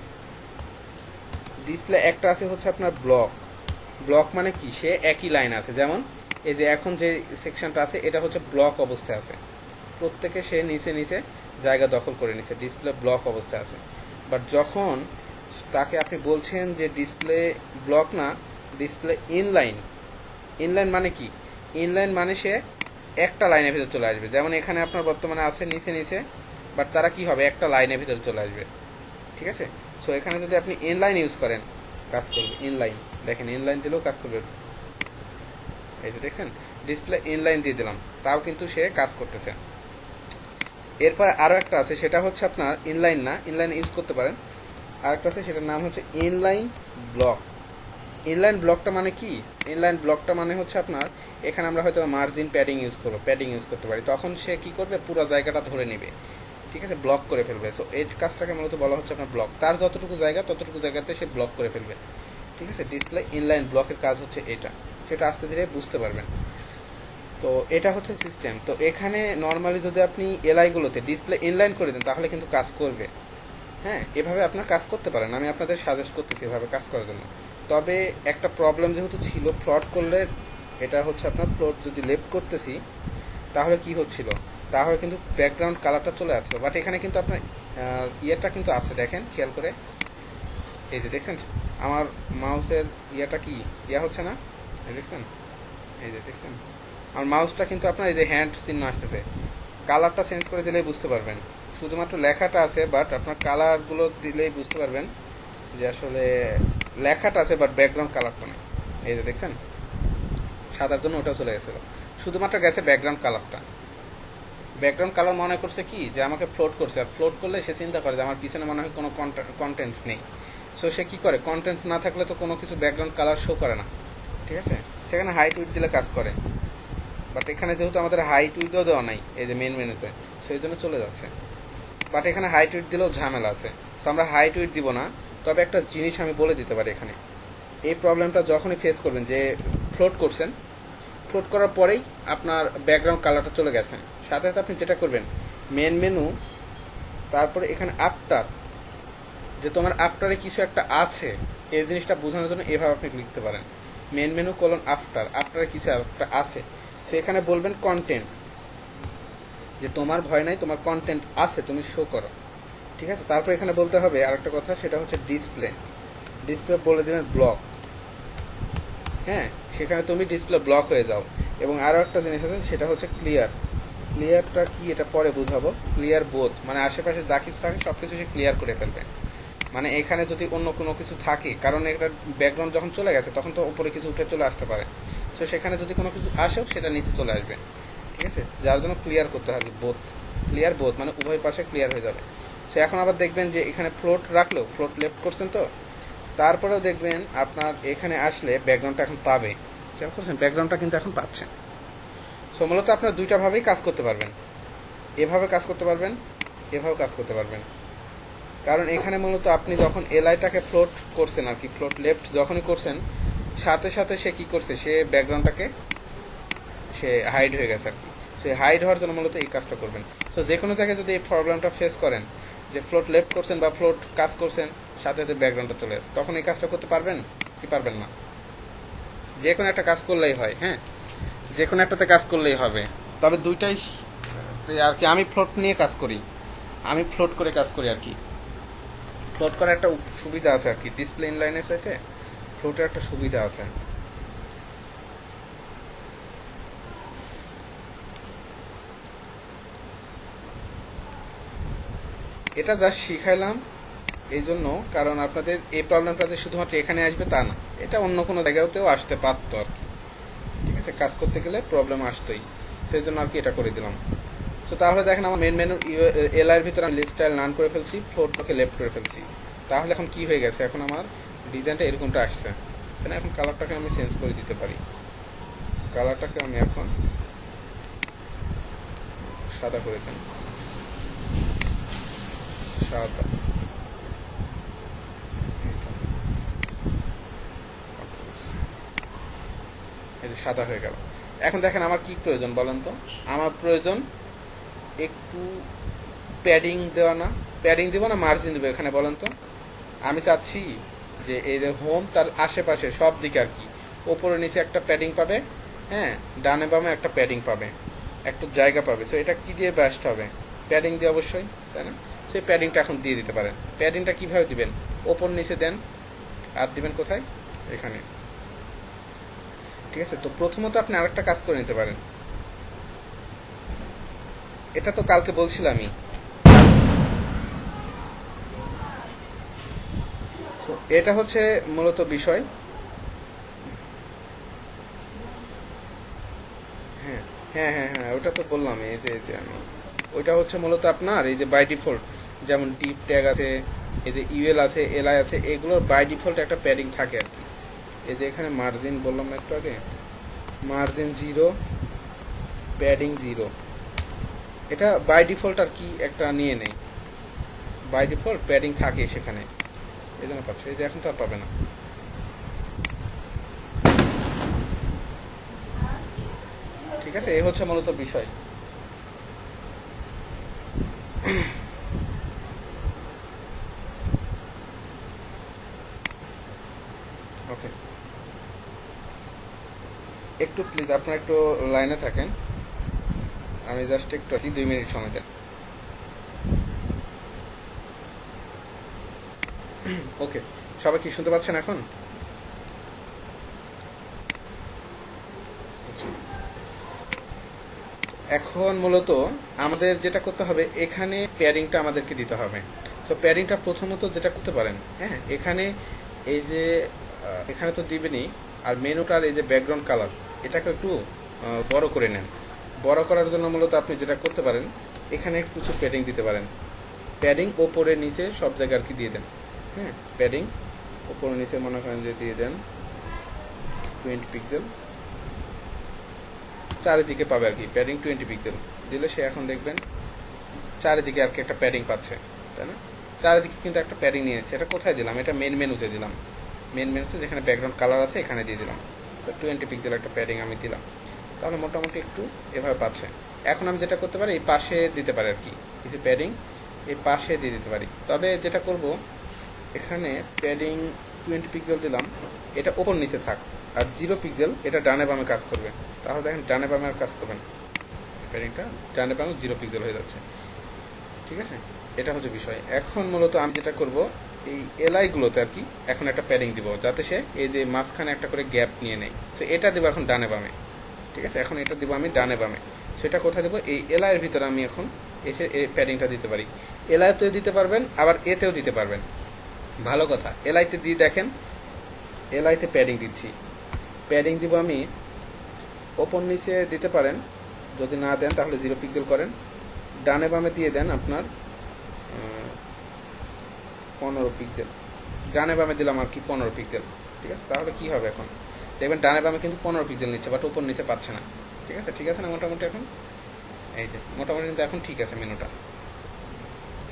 ডিসপ্লে একটা আছে হচ্ছে আপনার ব্লক। ব্লক মানে কি, সে একই লাইন আছে। যেমন এই যে এখন যে সেকশনটা আছে এটা হচ্ছে ব্লক অবস্থায় আছে, প্রত্যেকে সে নিচে নিচে জায়গা দখল করে নিছে, ডিসপ্লে ব্লক অবস্থায় আছে। বাট যখন তাকে আপনি বলছেন যে ডিসপ্লে ব্লক না, ডিসপ্লে ইনলাইন। ইনলাইন মানে কি, ইনলাইন মানে সে একটা লাইনের ভিতরে চলে আসবে। যেমন এখানে আপনার বর্তমানে আছে নিচে নিচে, বাট তারা কি হবে, একটা লাইনের ভিতরে চলে আসবে। ঠিক আছে, সো এখানে যদি আপনি ইনলাইন ইউজ করেন কাজ করবে। ইনলাইন দেখেন, ইনলাইন দিলেও কাজ করবে। এই যে দেখছেন, ডিসপ্লে ইনলাইন দিয়ে দিলাম, তাও কিন্তু সে কাজ করতেছে। এরপর আরও একটা আছে, সেটা হচ্ছে আপনার ইনলাইন না, ইনলাইন ইউজ করতে পারেন। আরেকটা আছে, সেটার নাম হচ্ছে ইনলাইন ব্লক। ইনলাইন ব্লকটা মানে কি, ইনলাইন ব্লকটা মানে হচ্ছে আপনার এখানে আমরা হয়তো মার্জিন প্যাডিং ইউজ করবো, প্যাডিং ইউজ করতে পারি, তখন সে কি করবে, পুরো জায়গাটা ধরে নেবে। ঠিক আছে, ব্লক করে ফেলবে। সো এই কাজটাকে মূলত বলা হচ্ছে আপনার ব্লক। তার যতটুকু জায়গা ততটুকু জায়গাতে সে ব্লক করে ফেলবে। ঠিক আছে, ডিসপ্লে ইনলাইন ব্লকের কাজ হচ্ছে এটা, সেটা আস্তে ধীরে বুঝতে পারবেন। তো এটা হচ্ছে সিস্টেম। তো এখানে নর্মালি যদি আপনি এলআইগুলোতে ডিসপ্লে ইনলাইন করে দেন তাহলে কিন্তু কাজ করবে। হ্যাঁ, এভাবে আপনার কাজ করতে পারেন, আমি আপনাদের সাজেস্ট করতেছি এভাবে কাজ করার জন্য। তবে একটা প্রবলেম যেহেতু ছিল, প্লট করলে এটা হচ্ছে আপনার প্লট যদি লেফট করতেছি তাহলে কি হচ্ছিল, তাহলে কিন্তু ব্যাকগ্রাউন্ড কালারটা চলে আসছিল। বাট এখানে কিন্তু আপনার ইয়েটা কিন্তু আছে, দেখেন খেয়াল করে। এই যে দেখছেন আমার মাউসের ইয়েটা কি ইয়া হচ্ছে না, এই দেখছেন, এই যে দেখছেন আমার মাউসটা কিন্তু আপনার এই যে হ্যান্ড চিহ্ন আসতেছে। কালারটা চেঞ্জ করে দিলেই বুঝতে পারবেন, শুধুমাত্র লেখাটা আছে, বাট আপনার কালারগুলো দিলেই বুঝতে পারবেন যে আসলে লেখাটা আছে বাট ব্যাকগ্রাউন্ড কালারটা নেই। এই যে দেখছেন, সাদার জন্য ওটাও চলে গেছিলো, শুধুমাত্র গেছে ব্যাকগ্রাউন্ড কালারটা। ব্যাকগ্রাউন্ড কালার মনে করছে কি যে আমাকে ফ্লোট করছে, আর ফ্লোট করলে সে চিন্তা করে যে আমার পিছনে মনে হয় কোনো কন্টেন্ট নেই। সো সে কী করে, কন্টেন্ট না থাকলে তো কোনো কিছু ব্যাকগ্রাউন্ড কালার শো করে না। ঠিক আছে, সেখানে হাইট উইথ দিলে কাজ করে, বাট এখানে যেহেতু আমাদের হাইট উইথও দেওয়া নাই এই যে মেন মেনুতে, সেই জন্য চলে যাচ্ছে। বাট এখানে হাইট উইথ দিলেও ঝামেলা আছে, তো আমরা হাইট উইথ দিব না। তবে একটা জিনিস আমি বলে দিতে পারি, এখানে এই প্রবলেমটা যখনই ফেস করবেন যে ফ্লোট করছেন, ফ্লোট করার পরেই আপনার ব্যাকগ্রাউন্ড কালারটা চলে গেছে, সাথে সাথে আপনি যেটা করবেন, মেন মেনু, তারপরে এখানে আফটার, যে তোমার আফটারে কিছু একটা আছে, এই জিনিসটা বোঝানোর জন্য এভাবে আপনি লিখতে পারেন, মেন মেনু কোলন আফটার, আফটারে কিছু একটা আছে, সেখানে বলবেন কন্টেন্ট, যে তোমার ভয় নাই, তোমার কন্টেন্ট আছে, তুমি শো করো। ঠিক আছে, তারপর এখানে বলতে হবে আরেকটা কথা, সেটা হচ্ছে ডিসপ্লে। ডিসপ্লে বলে দেবেন ব্লক। হ্যাঁ, সেখানে তুমি ডিসপ্লে ব্লক হয়ে যাও। এবং আরও একটা জিনিস আছে, সেটা হচ্ছে ক্লিয়ার। ক্লিয়ারটা কি এটা পরে বুঝাবো। ক্লিয়ার বোথ মানে আশেপাশে যা কিছু থাকে সব কিছু সে ক্লিয়ার করে ফেলবে। মানে এখানে যদি অন্য কোনো কিছু থাকে, কারণ এটা ব্যাকগ্রাউন্ড যখন চলে গেছে তখন তো উপরে কিছু উঠে চলে আসতে পারে, তো সেখানে যদি কোনো কিছু আসেও সেটা নিচে চলে আসবে। ঠিক আছে, যার জন্য ক্লিয়ার করতে হবে বোথ। ক্লিয়ার বোথ মানে উভয় পাশে ক্লিয়ার হয়ে যাবে। সো এখন আবার দেখবেন যে এখানে ফ্লোট রাখলেও, ফ্লোট লেফট করছেন তো, তারপরেও দেখবেন আপনার এখানে আসলে ব্যাকগ্রাউন্ডটা এখন পাবে। খেয়াল করছেন, ব্যাকগ্রাউন্ডটা কিন্তু এখন পাচ্ছেন। সো মূলত আপনার দুইটাভাবেই কাজ করতে পারবেন, এভাবে কাজ করতে পারবেন, এভাবেও কাজ করতে পারবেন। কারণ এখানে মূলত আপনি যখন এলআইটাকে ফ্লোট করছেন আর কি, ফ্লোট লেফট যখনই করছেন, সাথে সাথে সে কী করছে, সে ব্যাকগ্রাউন্ডটাকে সে হাইড হয়ে গেছে আর কি। সে হাইড হওয়ার জন্য মূলত এই কাজটা করবেন। সো যে কোনো জায়গায় যদি এই প্রবলেমটা ফেস করেন, যে ফ্লোট লেফট করছেন বা ফ্লোট কাজ করছেন, সাথে সাথে ব্যাকগ্রাউন্ডটা চলে আসে, তখন এই কাজটা করতে পারবেন কি পারবেন না। যে কোনো একটা কাজ করলেই হয়, হ্যাঁ, যে কোনো একটাতে কাজ করলেই হবে। তবে দুইটাই আর কি, আমি ফ্লোট নিয়ে কাজ করি, আমি ফ্লোট করে কাজ করি আর কি। ফ্লোট করার একটা সুবিধা আছে আর কি, ডিসপ্লে ইনলাইনের সাথে ফ্লোটের একটা সুবিধা আছে। এটা জাস্ট শিখাইলাম এই জন্য, কারণ আপনাদের এই প্রবলেমটা যে শুধুমাত্র এখানে আসবে তা না, এটা অন্য কোনো জায়গাতেও আসতে পারতো আর কি। ঠিক আছে, কাজ করতে গেলে প্রবলেম আসতোই, সেই জন্য আর কি এটা করে দিলাম। তো তাহলে দেখেন আমার মেন মেনু এলআই এর ভিতরে আমি লিস্ট স্টাইল নান করে ফেলছি, ফ্লোরটাকে লেফট করে ফেলছি। তাহলে এখন কি হয়ে গেছে, এখন আমার ডিজাইনটা এরকমটা আসছে। তাই না? এখন কালারটাকে আমি চেঞ্জ করে দিতে পারি। কালারটাকে আমি এখন সাদা করে দিই, সাদা। এই যে সাদা হয়ে গেল। এখন দেখেন আমার কি প্রয়োজন বলেন তো, আমার প্রয়োজন একটু প্যাডিং দেওয়া, না প্যাডিং দিব না মার্জিন দেবো এখানে বলেন তো। আমি চাচ্ছি যে এই যে হোম তার আশেপাশে সব দিকে আর কি ওপরে নিচে একটা প্যাডিং পাবে, হ্যাঁ ডানে বামে একটা প্যাডিং পাবে, একটু জায়গা পাবে। তো এটা কি দিয়ে বেস্ট হবে? প্যাডিং দিয়ে অবশ্যই, তাই না? সেই প্যাডিংটা এখন দিয়ে দিতে পারেন। প্যাডিংটা কিভাবে দিবেন? ওপর নিচে দেন, আর দিবেন কোথায়? এখানে। ঠিক আছে, তো প্রথমত আপনি আরেকটা কাজ করে নিতে পারেন। এটা তো কালকে বলছিলামই, এটা হচ্ছে মূলত বিষয়। হ্যাঁ হ্যাঁ হ্যাঁ হ্যাঁ, ওটা তো বললাম। এই যে আমি ওইটা হচ্ছে মূলত আপনার এই যে বাই ডিফল্ট, যেমন ডিপ ট্যাগ আছে, এই যে ইউএল আছে, এলআই আছে, এগুলোর বাই ডিফল্ট একটা প্যাডিং থাকে আর কি। এই যে এখানে মার্জিন বললাম না একটু আগে, মার্জিন 0, প্যাডিং 0, এটা বাই ডিফল্ট আর কি একটা নিয়ে নেই। বাই ডিফল্ট প্যাডিং থাকে সেখানে, এই জন্য পাচ্ছে। এই যে এখন তো আর পাবে না। ঠিক আছে, এই হচ্ছে মূলত বিষয়। ওকে, একটু প্লিজ আপনারা একটু লাইনে থাকেন, আমি জাস্ট একটু আর কি 2 মিনিট সময় দেন। ওকে, সবাই কি শুনতে পাচ্ছেন এখন? এখন মূলত আমাদের যেটা করতে হবে, এখানে প্যাডিংটা আমাদেরকে দিতে হবে। তো প্যাডিংটা প্রথমত যেটা করতে পারেন, হ্যাঁ এখানে এই যে এখানে তো দিবেনই, আর মেনুটার এই যে ব্যাকগ্রাউন্ড কালার, এটাকে একটু বড় করে নেন। বড় করার জন্য মূলত আপনি যেটা করতে পারেন, এখানে কিছু প্যাডিং দিতে পারেন। প্যাডিং ওপরে নিচে সব জায়গায় আর কি দিয়ে দেন। হ্যাঁ, প্যাডিং ওপরে নিচে মনে করেন যে দিয়ে দেন 20 পিক্সেল, চারিদিকে পাবে আর কি প্যাডিং 20 পিক্সেল দিলে সে এখন দেখবেন চারিদিকে আর কি একটা প্যাডিং পাচ্ছে, তাই না? চারিদিকে কিন্তু একটা প্যাডিং নিয়েছে। এটা কোথায় দিলাম? এটা মেন মেনুতে দিলাম। মেন মেনুতে যেখানে ব্যাকগ্রাউন্ড কালার আছে এখানে দিয়ে দিলাম। তো 20 পিক্সেল একটা প্যাডিং আমি দিলাম, তাহলে মোটামুটি একটু এভাবে পাচ্ছে। এখন আমি যেটা করতে পারি, এই পাশে দিতে পারি আর কি কিছু প্যাডিং, এই পাশে দিয়ে দিতে পারি। তবে যেটা করব, এখানে প্যাডিং 20 পিক্সেল দিলাম, এটা ওপর নিচে থাক, আর 0 পিক্সেল এটা ডানে বামে কাজ করবে। তাহলে দেখেন ডানে বামে আর কাজ করবেন, প্যাডিংটা ডানে বামে 0 পিক্সেল হয়ে যাচ্ছে। ঠিক আছে, এটা হচ্ছে বিষয়। এখন মূলত আমি যেটা করব, এই এলআইগুলোতে আর কি এখন একটা প্যাডিং দিব, যাতে সে এই যে মাঝখানে একটা করে গ্যাপ নিয়ে নেয়। তো এটা দেবো এখন ডানে বামে। ঠিক আছে, এখন এটা দিব আমি ডানে বামে। সেটা কোথায় দেবো? এই এলআইয়ের ভিতরে আমি এখন এসে এই প্যাডিংটা দিতে পারি। এলআইতেও দিতে পারবেন, আবার এতেও দিতে পারবেন। ভালো কথা, এলআইতে দিয়ে দেখেন, এলআইতে প্যাডিং দিচ্ছি। প্যাডিং দিব আমি ওপর নিচে দিতে পারেন, যদি না দেন তাহলে 0 পিক্সেল করেন। ডানে বামে দিয়ে দেন আপনার 15 পিক্সেল। ডানে বামে দিলাম আর কি 15 পিক্সেল। ঠিক আছে, তাহলে কি হবে এখন দেখবেন ডানে বামে কিন্তু 15 পিক্সেল নিচ্ছে, বাট উপর নিচে পাচ্ছে না। ঠিক আছে, ঠিক আছে না মোটামুটি এখন? এই যে মোটামুটি কিন্তু এখন ঠিক আছে, মেনুটা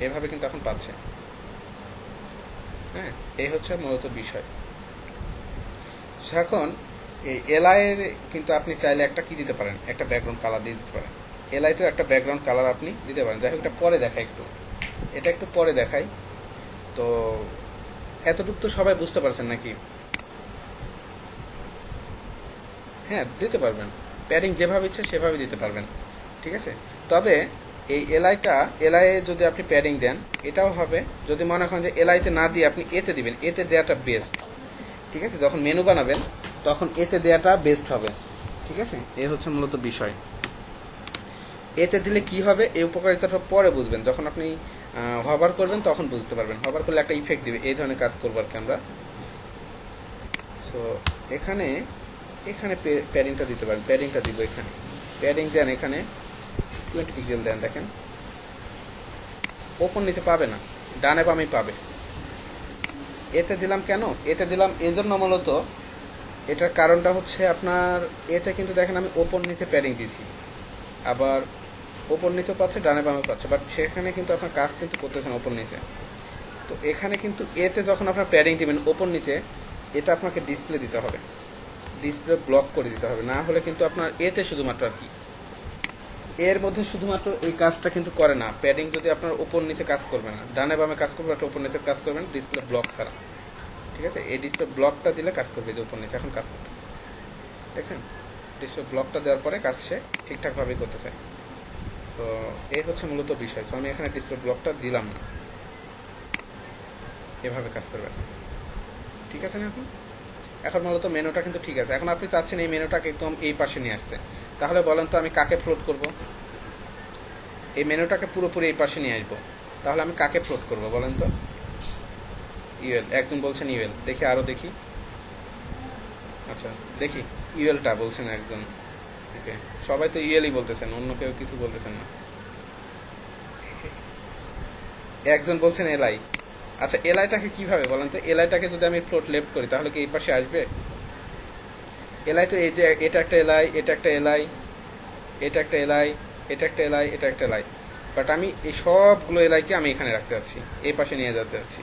এভাবে কিন্তু এখন পাচ্ছে। হ্যাঁ, এই হচ্ছে মূলত বিষয়। এখন এই এলআই এর কিন্তু আপনি চাইলে একটা কি দিতে পারেন, একটা ব্যাকগ্রাউন্ড কালার দিয়ে দিতে পারেন। এলআইতেও একটা ব্যাকগ্রাউন্ড কালার আপনি দিতে পারেন। যাই হোক, এটা পরে দেখাই, এটা একটু পরে দেখাই। তো এতটুকু তো সবাই বুঝতে পারছেন নাকি? হ্যাঁ, দিতে পারবেন, প্যাডিং যেভাবে ইচ্ছে সেভাবে দিতে পারবেন। ঠিক আছে, তবে এই এলআই যদি আপনি প্যাডিং দেন এটাও হবে, যদি মনে করেন যে এলআইতে না দিয়ে আপনি এতে দিবেন, এতে দেওয়াটা বেস্ট। ঠিক আছে, যখন মেনু বানাবেন তখন এতে দেওয়াটা বেস্ট হবে। ঠিক আছে, এই হচ্ছে মূলত বিষয়। এতে দিলে কি হবে এই উপকারিতাটা পরে বুঝবেন, যখন আপনি হভার করবেন তখন বুঝতে পারবেন। হভার করলে একটা ইফেক্ট দিবে, এই ধরনের কাজ করবো আর কি আমরা। সো এখানে এখানে প্যাডিংটা দিতে পারেন, প্যাডিংটা দিব এখানে, প্যাডিং দেন এখানে 20 পিক্সেল দেন। দেখেন ওপর নিচে পাবে না, ডানে বামে পাবে। এতে দিলাম কেন, এতে দিলাম এই জন্য মূলত, এটার কারণটা হচ্ছে আপনার এতে কিন্তু দেখেন আমি ওপর নিচে প্যাডিং দিছি, আবার ওপর নিচেও পাচ্ছে ডানে বামে পাচ্ছে, বাট সেখানে কিন্তু আপনার কাজ কিন্তু করতেছেন ওপর নিচে। তো এখানে কিন্তু এতে যখন আপনার প্যাডিং দিবেন ওপর নিচে, এটা আপনাকে ডিসপ্লে দিতে হবে, ডিসপ্লে ব্লক করে দিতে হবে, না হলে কিন্তু আপনার এতে শুধুমাত্র আর কি এর মধ্যে শুধুমাত্র এই কাজটা কিন্তু করে না। প্যাডিং যদি আপনার উপর নিচে কাজ করবে না, ডানে বামে কাজ করবে, একটা উপর নিচে কাজ করবেন ডিসপ্লে ব্লক ছাড়া, ঠিক আছে। এই ডিসপ্লে ব্লকটা দিলে কাজ করবে, যে উপর নিচে এখন কাজ করতেছে, দেখছেন ডিসপ্লে ব্লকটা দেওয়ার পরে কাজ সে ঠিকঠাকভাবেই করতেছে। তো এই হচ্ছে মূলত বিষয়। সো আমি এখানে ডিসপ্লে ব্লকটা দিলাম না, এভাবে কাজ করবে, ঠিক আছে না। এখন এখন মূলত মেনুটা কিন্তু ঠিক আছে। এখন আপনি চাচ্ছেন এই মেনুটাকে একদম এই পাশে নিয়ে আসতে, তাহলে বলেন তো আমি কাকে ফ্লোট করব? এই মেনুটাকে পুরোপুরি এই পাশে নিয়ে আসবো, তাহলে আমি কাকে ফ্লোট করব বলেন তো? ইউএল, একজন বলছেন ইউএল, দেখি আরও দেখি। আচ্ছা দেখি, ইউএলটা বলছেন একজন, ওকে সবাই তো ইউএলই বলতেছেন, অন্য কেউ কিছু বলতেছেন না। একজন বলছেন এলআই। আচ্ছা এলআইটাকে কিভাবে বলেন তো? এলআইটাকে যদি আমি ফ্লোট লেফট করি তাহলে কি এই পাশে আসবে? এলআই তো এই যে এটা একটা এলআই, এটা একটা এলআই, এটা একটা এলআই, এটা একটা এলআই, এটা একটা এলআই, বাট আমি এই সবগুলো এলআইকে আমি এখানে রাখতে চাচ্ছি, এই পাশে নিয়ে যেতে চাচ্ছি।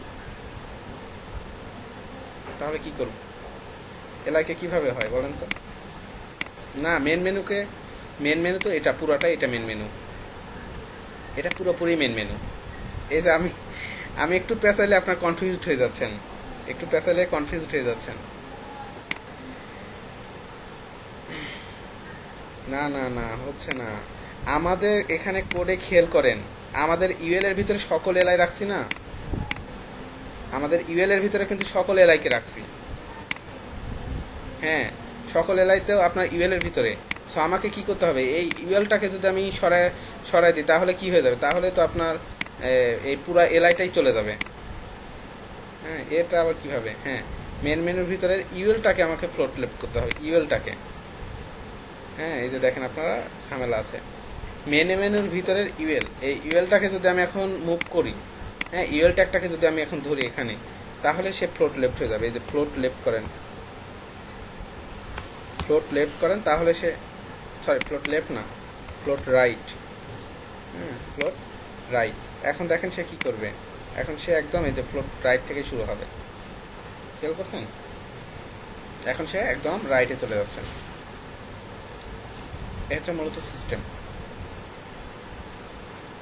তাহলে কি করব? এলআইকে কিভাবে হয় বলেন তো? না, মেন মেনুকে, মেন মেনু তো এটা পুরোটাই, এটা মেন মেনু, এটা পুরোপুরি মেন মেনু। এই যে আমি আমি একটু পেঁচাইলে আপনার কনফিউজড হয়ে যাচ্ছেন, একটু পেঁচাইলে কনফিউজড হয়ে যাচ্ছেন। না না না, হচ্ছে না। আমাদের এখানে কোডে খেয়াল করেন, আমাদের ইউএল এর ভিতরে সকল এলআই রাখছি না, আমাদের ইউএল এর ভিতরে কিন্তু সকল এলআইকে রাখছি। হ্যাঁ, সকল এলআইতেও আপনার ইউএল এর ভিতরে। সো আমাকে কি করতে হবে, এই ইউএলটাকে যদি আমি সরাই দিই তাহলে কি হয়ে যাবে? তাহলে তো আপনার এই পুরা এলআইটাই চলে যাবে। হ্যাঁ, এটা আবার কিভাবে? হ্যাঁ, মেন মেনুর ভিতরে ইউএলটাকে আমাকে ফ্লোট লেফট করতে হবে, ইউএলটাকে। হ্যাঁ, এই যে দেখেন আপনারা ঝামেলা আছে। মেন মেনুর ভিতরের ইউএল, এই ইউএলটাকে যদি আমি এখন মুভ করি, হ্যাঁ ইউএল ট্যাগটাকে যদি আমি এখন ধরি এখানে, তাহলে সে ফ্লোট লেফট হয়ে যাবে। এই যে ফ্লোট লেফট করেন, ফ্লোট লেফট করেন তাহলে সে, সরি ফ্লোট লেফট না, ফ্লোট রাইট, হ্যাঁ ফ্লোট রাইট। এখন দেখেন সে কি করবে, এখন সে একদম এই যে ফ্লোট রাইট থেকে শুরু হবে, খেয়াল করছেন? এখন সে একদম রাইটে চলে যাচ্ছে। এটা মূলত সিস্টেম।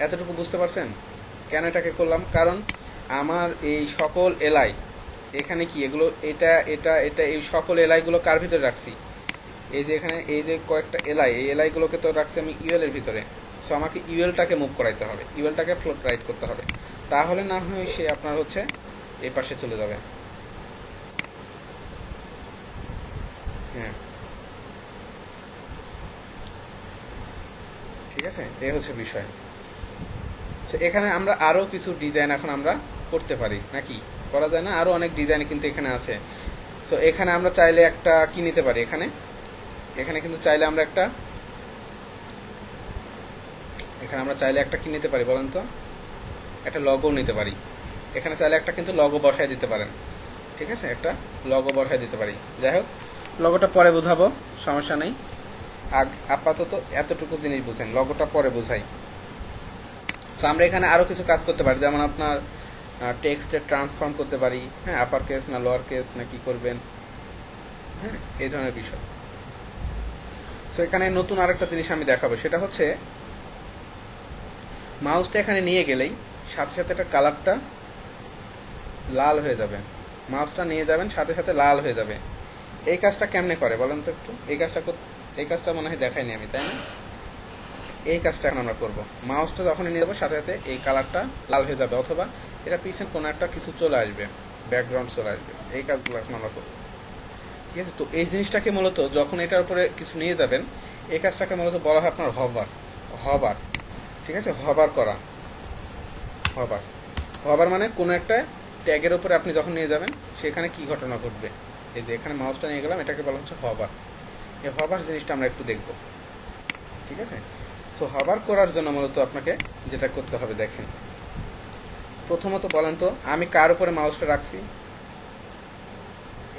এতটুকু বুঝতে পারছেন কেন এটাকে করলাম? কারণ আমার এই সকল এলআই এখানে কি এগুলো, এটা এটা এটা এই সকল এলআইগুলো কার ভিতরে রাখছি? এই যে এখানে এই যে কয়েকটা এলআই, এই এলআইগুলোকে তো রাখছি আমি ইউএল এর ভিতরে। সো আমাকে ইউএলটাকে মুভ করাইতে হবে, ইউএলটাকে ফ্লোট রাইট করতে হবে, তাহলে না হয় সে আপনার হচ্ছে এই পাশে চলে যাবে। হ্যাঁ ঠিক আছে, এই হচ্ছে বিষয়। তো এখানে আমরা আরও কিছু ডিজাইন এখন আমরা করতে পারি, নাকি করা যায় না? আরও অনেক ডিজাইন কিন্তু এখানে আছে। তো এখানে আমরা চাইলে একটা কি নিতে পারি, এখানে এখানে কিন্তু চাইলে আমরা একটা, এখানে আমরা চাইলে একটা কি নিতে পারি বলেন তো? একটা লগো নিতে পারি। এখানে চাইলে একটা কিন্তু লগো বসায় দিতে পারেন, ঠিক আছে, একটা লগো বসায় দিতে পারি। যাই হোক, লগোটা পরে বোঝাবো, সমস্যা নেই। আপাতত এতটুকু জিনিস বুঝেন, লগোটা পরে বোঝাই। তো আমরা এখানে আরও কিছু কাজ করতে পারি, যেমন আপনার টেক্সটের ট্রান্সফর্ম করতে পারি, হ্যাঁ আপার কেস না লোয়ার কেস না কি করবেন, হ্যাঁ এই ধরনের বিষয়। তো এখানে নতুন আরেকটা জিনিস আমি দেখাবো, সেটা হচ্ছে মাউসটা এখানে নিয়ে গেলেই সাথে সাথে একটা কালারটা লাল হয়ে যাবে, মাউসটা নিয়ে যাবেন সাথে সাথে লাল হয়ে যাবে। এই কাজটা কেমনে করে বলেন তো একটু? এই কাজটা করতে, এই কাজটা মনে হয় দেখাইনি আমি, তাই না? এই কাজটা এখন আমরা করবো, মাউসটা যখনই নিয়ে যাবো সাথে সাথে এই কালারটা লাল হয়ে যাবে, অথবা এটা পিছনে কোনো একটা কিছু চলে আসবে, ব্যাকগ্রাউন্ড চলে আসবে। এই কাজগুলো এখন আমরা করবো, ঠিক আছে। তো এই জিনিসটাকে মূলত যখন এটার উপরে কিছু নিয়ে যাবেন, এই কাজটাকে মূলত বলা হয় আপনার হভার। হভার ঠিক আছে, হবার করা। হবার হবার মানে কোনো একটা ট্যাগের উপরে আপনি যখন নিয়ে যাবেন সেখানে কি ঘটনা ঘটবে। এই যে এখানে মাউসটা নিয়ে গেলাম, এটাকে বলা হচ্ছে হবার। এই হবার জিনিসটা আমরা একটু দেখব। ঠিক আছে, সো হবার করার জন্য মূলত আপনাকে যেটা করতে হবে দেখেন, প্রথমত বলেন তো আমি কার উপরে মাউসটা রাখছি,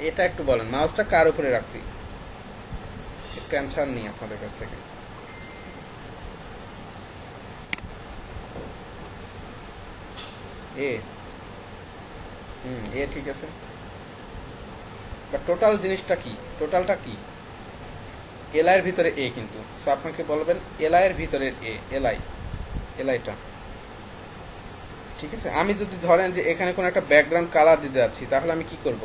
এটা একটু বলেন, মাউসটা কার উপরে রাখছি, একটু অ্যান্সার নিই আপনাদের কাছ থেকে। এ এ ঠিক আছে, বা টোটাল জিনিসটা কি, টোটালটা কি, এলআই এর ভিতরে এ, কিন্তু সো আপনাকে বলবেন এলআই এর ভিতরের এ, এলআইটা। ঠিক আছে, আমি যদি ধরেন যে এখানে কোনো একটা ব্যাকগ্রাউন্ড কালার দিতে যাচ্ছি, তাহলে আমি কি করব,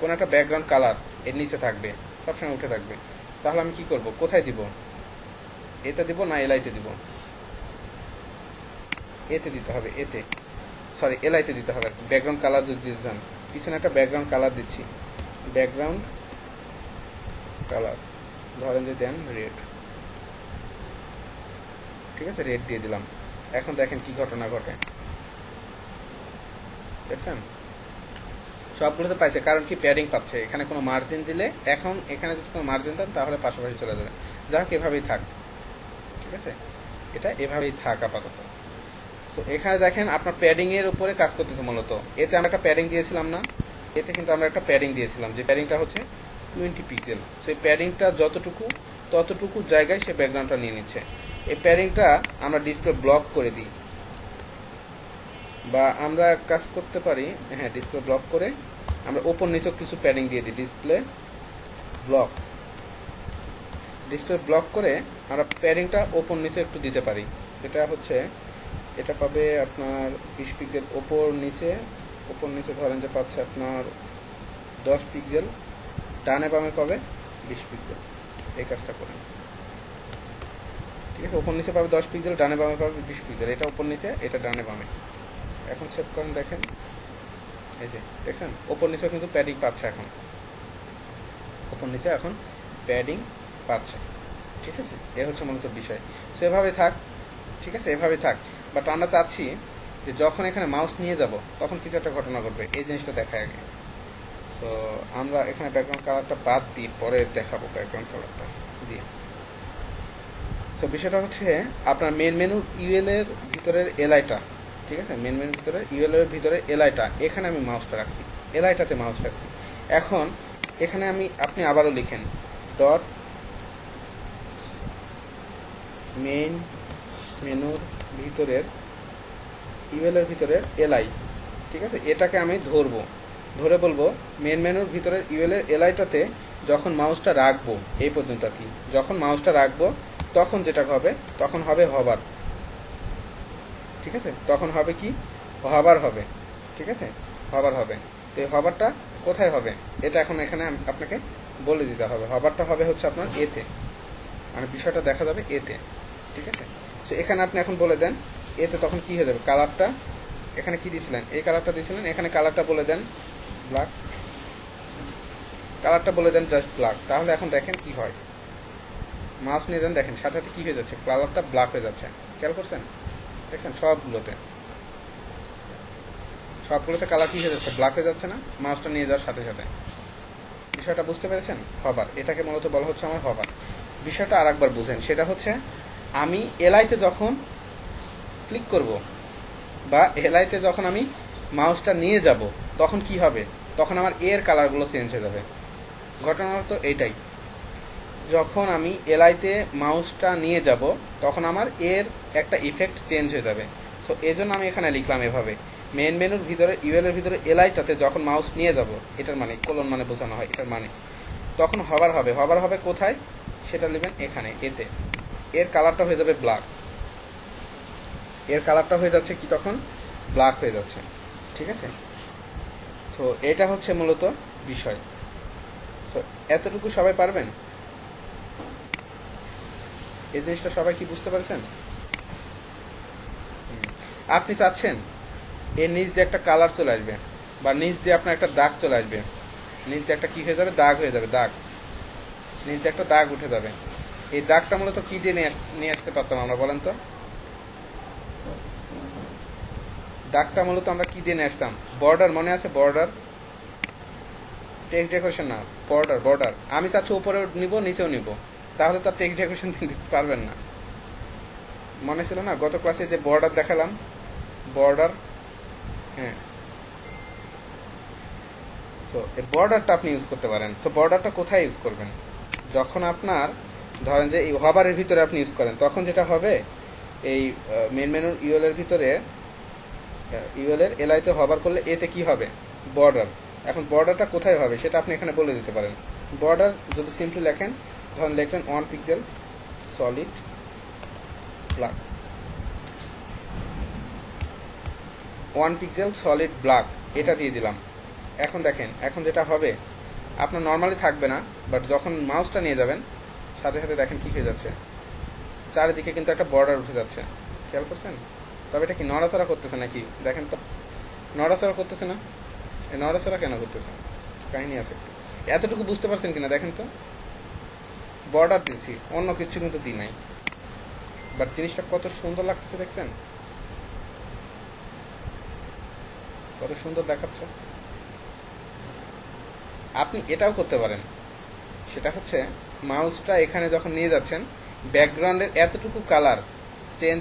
কোনো একটা ব্যাকগ্রাউন্ড কালার এর নিচে থাকবে, সবসময় উঠে থাকবে, তাহলে আমি কি করব, কোথায় দিব, এতে দিব না এলআইতে দিব, এতে দিতে হবে, এতে সরি এলআইতে দিতে হবে। ব্যাকগ্রাউন্ড কালার যদি দিতে চান, পিছনে একটা ব্যাকগ্রাউন্ড কালার দিচ্ছি, ব্যাকগ্রাউন্ড কালার ধরেন যে দেন রেড। ঠিক আছে, রেড দিয়ে দিলাম। এখন দেখেন কি ঘটনা ঘটে, দেখছেন সবগুলোতে পাইছে, কারণ কি প্যাডিং পাচ্ছে, এখানে কোনো মার্জিন দিলে, এখন এখানে যদি কোনো মার্জিন দেন তাহলে পাশাপাশি চলে যাবে। যাই হোক এভাবেই থাক, ঠিক আছে, এটা এভাবেই থাক আপাতত। সো এখানে দেখেন আপনার প্যাডিং এর উপরে কাজ করতেছে মূলত। এতে আমরা একটা প্যাডিং দিয়েছিলাম না, এতে কিন্তু আমরা একটা প্যাডিং দিয়েছিলাম, যে প্যাডিংটা হচ্ছে 20 পিক্সেল। সো এই প্যাডিংটা যতটুকু ততটুকু জায়গায় সে ব্যাকগ্রাউন্ডটা নিয়ে নিচ্ছে। এই প্যাডিংটা আমরা ডিসপ্লে ব্লক করে দিই, বা আমরা কাজ করতে পারি, হ্যাঁ ডিসপ্লে ব্লক করে আমরা ওপর নিচেও কিছু প্যাডিং দিয়ে দিই, ডিসপ্লে ব্লক করে আমরা প্যাডিংটা ওপর নিচে একটু দিতে পারি। এটা হচ্ছে, এটা পাবে আপনার 20 পিক্সেল ওপর নিচে ধরেন যে পাচ্ছে আপনার 10 পিক্সেল, ডানে বামে পাবে 20 পিক্সেল। এই কাজটা করেন, ঠিক আছে, ওপর নিচে পাবে 10 পিক্সেল, ডানে বামে পাবে 20 পিক্সেল, এটা ওপর নিচে, এটা ডানে বামে। এখন সেভ করেন, দেখেন এই যে দেখছেন ওপর নিচেও কিন্তু প্যাডিং পাচ্ছে, এখন ওপর নিচে এখন প্যাডিং পাচ্ছে। ঠিক আছে, এ হচ্ছে মূলত বিষয়। সো এভাবে থাক, ঠিক আছে, এভাবে থাক। বাট আমরা চাচ্ছি যে যখন এখানে মাউস নিয়ে যাব তখন কিছু একটা ঘটনা ঘটবে, এই জিনিসটা দেখায় আগে। সো আমরা এখানে ব্যাকগ্রাউন্ড কালারটা বাদ দিই, পরে দেখাবো ব্যাকগ্রাউন্ড কালারটা দিয়ে। সো বিষয়টা হচ্ছে আপনার মেন মেনুর ইউএল এর ভিতরের এলআইটা, ঠিক আছে, মেন মেনুর ভিতরে ইউএল এর ভিতরে এলআইটা, এখানে আমি মাউসটা রাখছি, এলআইটাতে মাউস রাখছি। এখন এখানে আপনি আবারও লিখেন ডট মেইন মেনুর ভিতরের ইউএল এর ভিতরের এলআই, ঠিক আছে, এটাকে আমি ধরে বলবো মেন মেনুর ভিতরের ইউএল এর এলআইটাতে যখন মাউসটা রাখবো, এই পর্যন্ত আর কি, যখন মাউসটা রাখবো তখন যেটা হবে, তখন হবে হবার। ঠিক আছে, তখন হবে কি, হবার হবে। ঠিক আছে, হবার হবে। তো এই হবারটা কোথায় হবে, এটা এখন এখানে আপনাকে বলে দিতে হবে। হবারটা হবে হচ্ছে আপনার এতে, মানে বিষয়টা দেখা যাবে এতে। ঠিক আছে, তো এখানে আপনি এখন বলে দেন এতে, তখন কি হয়ে যাবে, কালারটা এখানে কি দিয়েছিলেন, এই কালারটা দিয়েছিলেন, এখানে কালারটা বলে দেন ব্ল্যাক, কালারটা বলে দেন জাস্ট ব্ল্যাক। তাহলে এখন দেখেন কি হয়, মাউস নিয়ে দেন, দেখেন সাথে সাথে কি হয়ে যাচ্ছে, কালারটা ব্ল্যাক হয়ে যাচ্ছে। খেয়াল করছেন, দেখছেন সবগুলোতে কালার কি হয়ে যাচ্ছে, ব্ল্যাক হয়ে যাচ্ছে না, মাউসটা নিয়ে যাওয়ার সাথে সাথে। বিষয়টা বুঝতে পেরেছেন, হবার, এটাকে মূলত বলা হচ্ছে আমার হবার। বিষয়টা আর একবার বুঝেন, সেটা হচ্ছে আমি এলআইতে যখন ক্লিক করব, বা এলআইতে যখন আমি মাউসটা নিয়ে যাব, তখন কি হবে, তখন আমার এর কালারগুলো চেঞ্জ হয়ে যাবে। ঘটনাটা তো এইটাই, যখন আমি এলআইতে মাউসটা নিয়ে যাব তখন আমার এর একটা ইফেক্ট চেঞ্জ হয়ে যাবে। সো এই জন্য আমি এখানে লিখলাম এভাবে, মেন মেনুর ভিতরে ইউএল এর ভিতরে এলআইটাতে যখন মাউস নিয়ে যাব, এটার মানে কোলন মানে বোঝানো হয়, এটার মানে তখন হবার হবে কোথায়, সেটা লিখবেন এখানে এতে, এর কালারটা হয়ে যাবে ব্ল্যাক, এর কালারটা হয়ে যাচ্ছে কি, তখন ব্ল্যাক হয়ে যাচ্ছে। ঠিক আছে, সো এটা হচ্ছে মূলত বিষয়। সো এতটুকু সবাই পারবেন, এই জিনিসটা সবাই কি বুঝতে পারছেন? আপনি চাচ্ছেন এর নিচ দিয়ে একটা কালার চলে আসবে, বা নিচ দিয়ে আপনার একটা দাগ চলে আসবে, নিচ দিয়ে একটা কি হয়ে যাবে, দাগ হয়ে যাবে, দাগ, নিচ দিয়ে একটা দাগ উঠে যাবে। এই দাগটা মূলত কি দিয়ে নিয়ে আসতে পারতাম আমরা, বলেন তো? দাগটা মূলত আমরা কি দিয়ে নিয়ে আসতাম, বর্ডার, মনে আছে বর্ডার, টেক্সট ডেকোরেশন না, বর্ডার, বর্ডার। আমি চাচ্ছি উপরেও নিব নিচেও নিব, তাহলে তো টেক্সট ডেকোরেশন দিতে পারবেন না। মনে ছিল না গত ক্লাসে যে বর্ডার দেখালাম, বর্ডার, হ্যাঁ। সো এই বর্ডারটা আপনি ইউজ করতে পারেন। সো বর্ডারটা কোথায় ইউজ করবেন, যখন আপনার ধরেন যে এই হবারের ভিতরে আপনি ইউজ করেন, তখন যেটা হবে এই মেন মেনুর ইউএলের ভিতরে, ইউএলের এলআইতে হবার করলে এতে কি হবে, বর্ডার। এখন বর্ডারটা কোথায় হবে সেটা আপনি এখানে বলে দিতে পারেন। বর্ডার যদি সিম্পলি লেখেন, ধরেন লিখলেন 1 pixel solid black, 1 pixel solid black, এটা দিয়ে দিলাম। এখন দেখেন, এখন যেটা হবে আপনার নর্মালি থাকবে না, বাট যখন মাউসটা নিয়ে যাবেন সাথে সাথে দেখেন কি হয়ে যাচ্ছে, চারিদিকে কিন্তু একটা বর্ডার উঠে যাচ্ছে, খেয়াল করছেন? তবে এটা কি নড়াচড়া করতেছে নাকি দেখেন তো, নড়াচড়া করতেছে না? এই নড়াচড়া কেন করতেছে, কাহিনী আছে একটু, এতটুকু বুঝতে পারছেন কিনা দেখেন তো। বর্ডার দিয়েছি, অন্য কিছু কিন্তু দিই নাই, বাট জিনিসটা কত সুন্দর লাগতেছে দেখছেন, কত সুন্দর দেখাচ্ছে। আপনি এটাও করতে পারেন, সেটা হচ্ছে মাউসটা এখানে যখন নিয়ে যাচ্ছেন, ব্যাকগ্রাউন্ডের এতটুকু কালার চেঞ্জ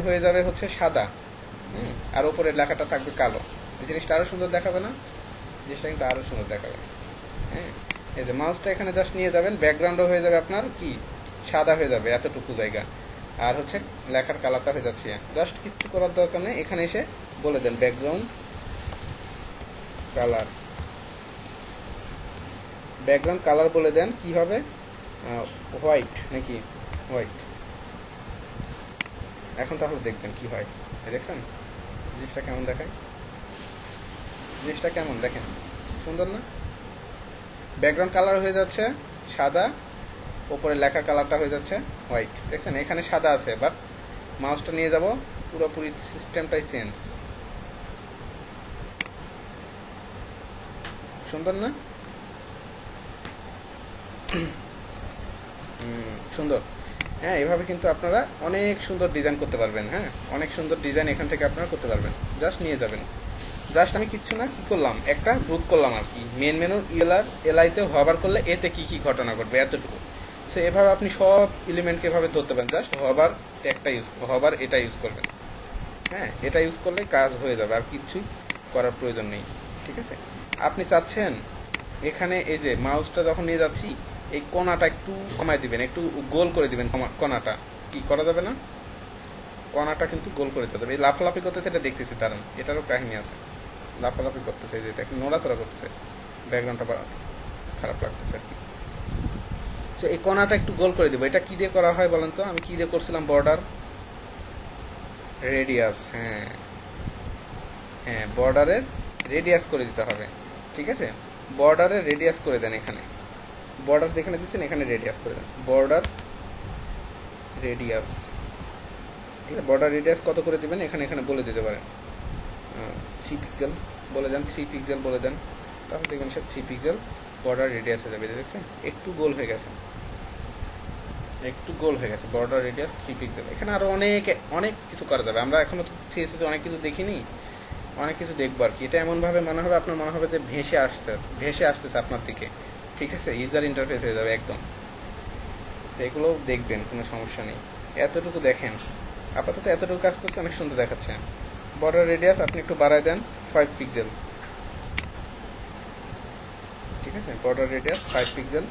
হয়ে যাবে হচ্ছে সাদা, আর উপরের লেখাটা থাকবে কালো। এই জিনিসটা আরও সুন্দর দেখাবে না? জিনিসটা কিন্তু আরও সুন্দর দেখাবে। হ্যাঁ, এই যে মাউসটা এখানে জাস্ট নিয়ে যাবেন, ব্যাকগ্রাউন্ডও হয়ে যাবে আপনার কি সাদা হয়ে যাবে এতটুকু জায়গা, আর হচ্ছে লেখার কালারটা হয়ে যাচ্ছে। জাস্ট কিচ্ছু করার দরকার নেই, এখানে এসে বলে দেন ব্যাকগ্রাউন্ড কালার, ব্যাকগ্রাউন্ড কালার বলে দেন কি হবে, হোয়াইট নাকি হোয়াইট। এখন তাহলে দেখবেন কি হয়, দেখছেন জিনিসটা কেমন দেখায়, জিনিসটা কেমন দেখেন, সুন্দর না? ব্যাকগ্রাউন্ড কালার হয়ে যাচ্ছে সাদা, ওপরে লেখার কালারটা হয়ে যাচ্ছে হোয়াইট, দেখছেন? এখানে সাদা আছে, বাট মাউসটা নিয়ে যাব পুরোপুরি সিস্টেমটাই চেঞ্জ, সুন্দর না? সুন্দর। হ্যাঁ, এভাবে কিন্তু আপনারা অনেক সুন্দর ডিজাইন করতে পারবেন। হ্যাঁ, অনেক সুন্দর ডিজাইন এখান থেকে আপনারা করতে পারবেন, জাস্ট নিয়ে যাবেন। জাস্ট আমি কিচ্ছু না, কি করলাম, একটা গ্রুপ করলাম আর কি, মেন মেনুর এলআইতে হবার করলে এতে কি কি ঘটনা ঘটবে এতটুকু। সো এভাবে আপনি সব এলিমেন্টকে এভাবে ধরতে পারেন, জাস্ট হবার একটা হবার এটা ইউজ করবেন। হ্যাঁ, এটা ইউজ করলে কাজ হয়ে যাবে, আর কিচ্ছুই করার প্রয়োজন নেই। ঠিক আছে? আপনি চাচ্ছেন এখানে এই যে মাউসটা যখন নিয়ে যাচ্ছি, এই কোণাটা একটু কমায় দিবেন, একটু গোল করে দিবেন, কোণাটা কি করা যাবে না, কোণাটা কিন্তু গোল করে দিতে হবে। এই লাফালাফি করতেছে, এটা দেখতেছি, কারণ এটারও কাহিনী আছে, লাফালাফি করতেছে, এই যে দেখেন নড়াচড়া করতেছে, ব্যাকগ্রাউন্ডটা খারাপ লাগতেছে আর কি। সো এই কোণাটা একটু গোল করে দেবো। এটা কি দিয়ে করা হয় বলেন তো, আমি কি দিয়ে করছিলাম, বর্ডার রেডিয়াস, হ্যাঁ হ্যাঁ, বর্ডারের রেডিয়াস করে দিতে হবে। ঠিক আছে, বর্ডারের রেডিয়াস করে দেন, এখানে বর্ডার যেখানে দিচ্ছেন এখানে রেডিয়াস করে দেন, বর্ডার রেডিয়াস। ঠিক আছে, বর্ডার রেডিয়াস কত করে দিবেন এখানে বলে দিতে পারেন, 3 পিক্সেল বলে দেন, 3 পিক্সেল বলে দেন, তাহলে দেখবেন সে 3 পিক্সেল বর্ডার রেডিয়াস হয়ে যাবে। দেখছেন একটু গোল হয়ে গেছে, একটু গোল হয়ে গেছে, বর্ডার রেডিয়াস 3 পিক্সেল। এখানে আরও অনেক কিছু করা যাবে, আমরা এখনও তো সিএসএসে অনেক কিছু দেখিনি, অনেক কিছু দেখবো আর কি। এটা এমনভাবে মনে হবে, আপনার মনে হবে যে ভেসে আসতেছে আপনার দিকে। ঠিক আছে, ইউজার ইন্টারফেস হয়ে যাবে একদম, সেগুলো দেখবেন, কোনো সমস্যা নেই। এতটুকু দেখেন, আপাতত এতটুকু কাজ করছে, অনেক সুন্দর দেখাচ্ছে। বর্ডার রেডিয়াস আপনি একটু বাড়ায় দেন 5 পিক্সেল। ঠিক আছে, বর্ডার রেডিয়াস 5 পিক্সেল,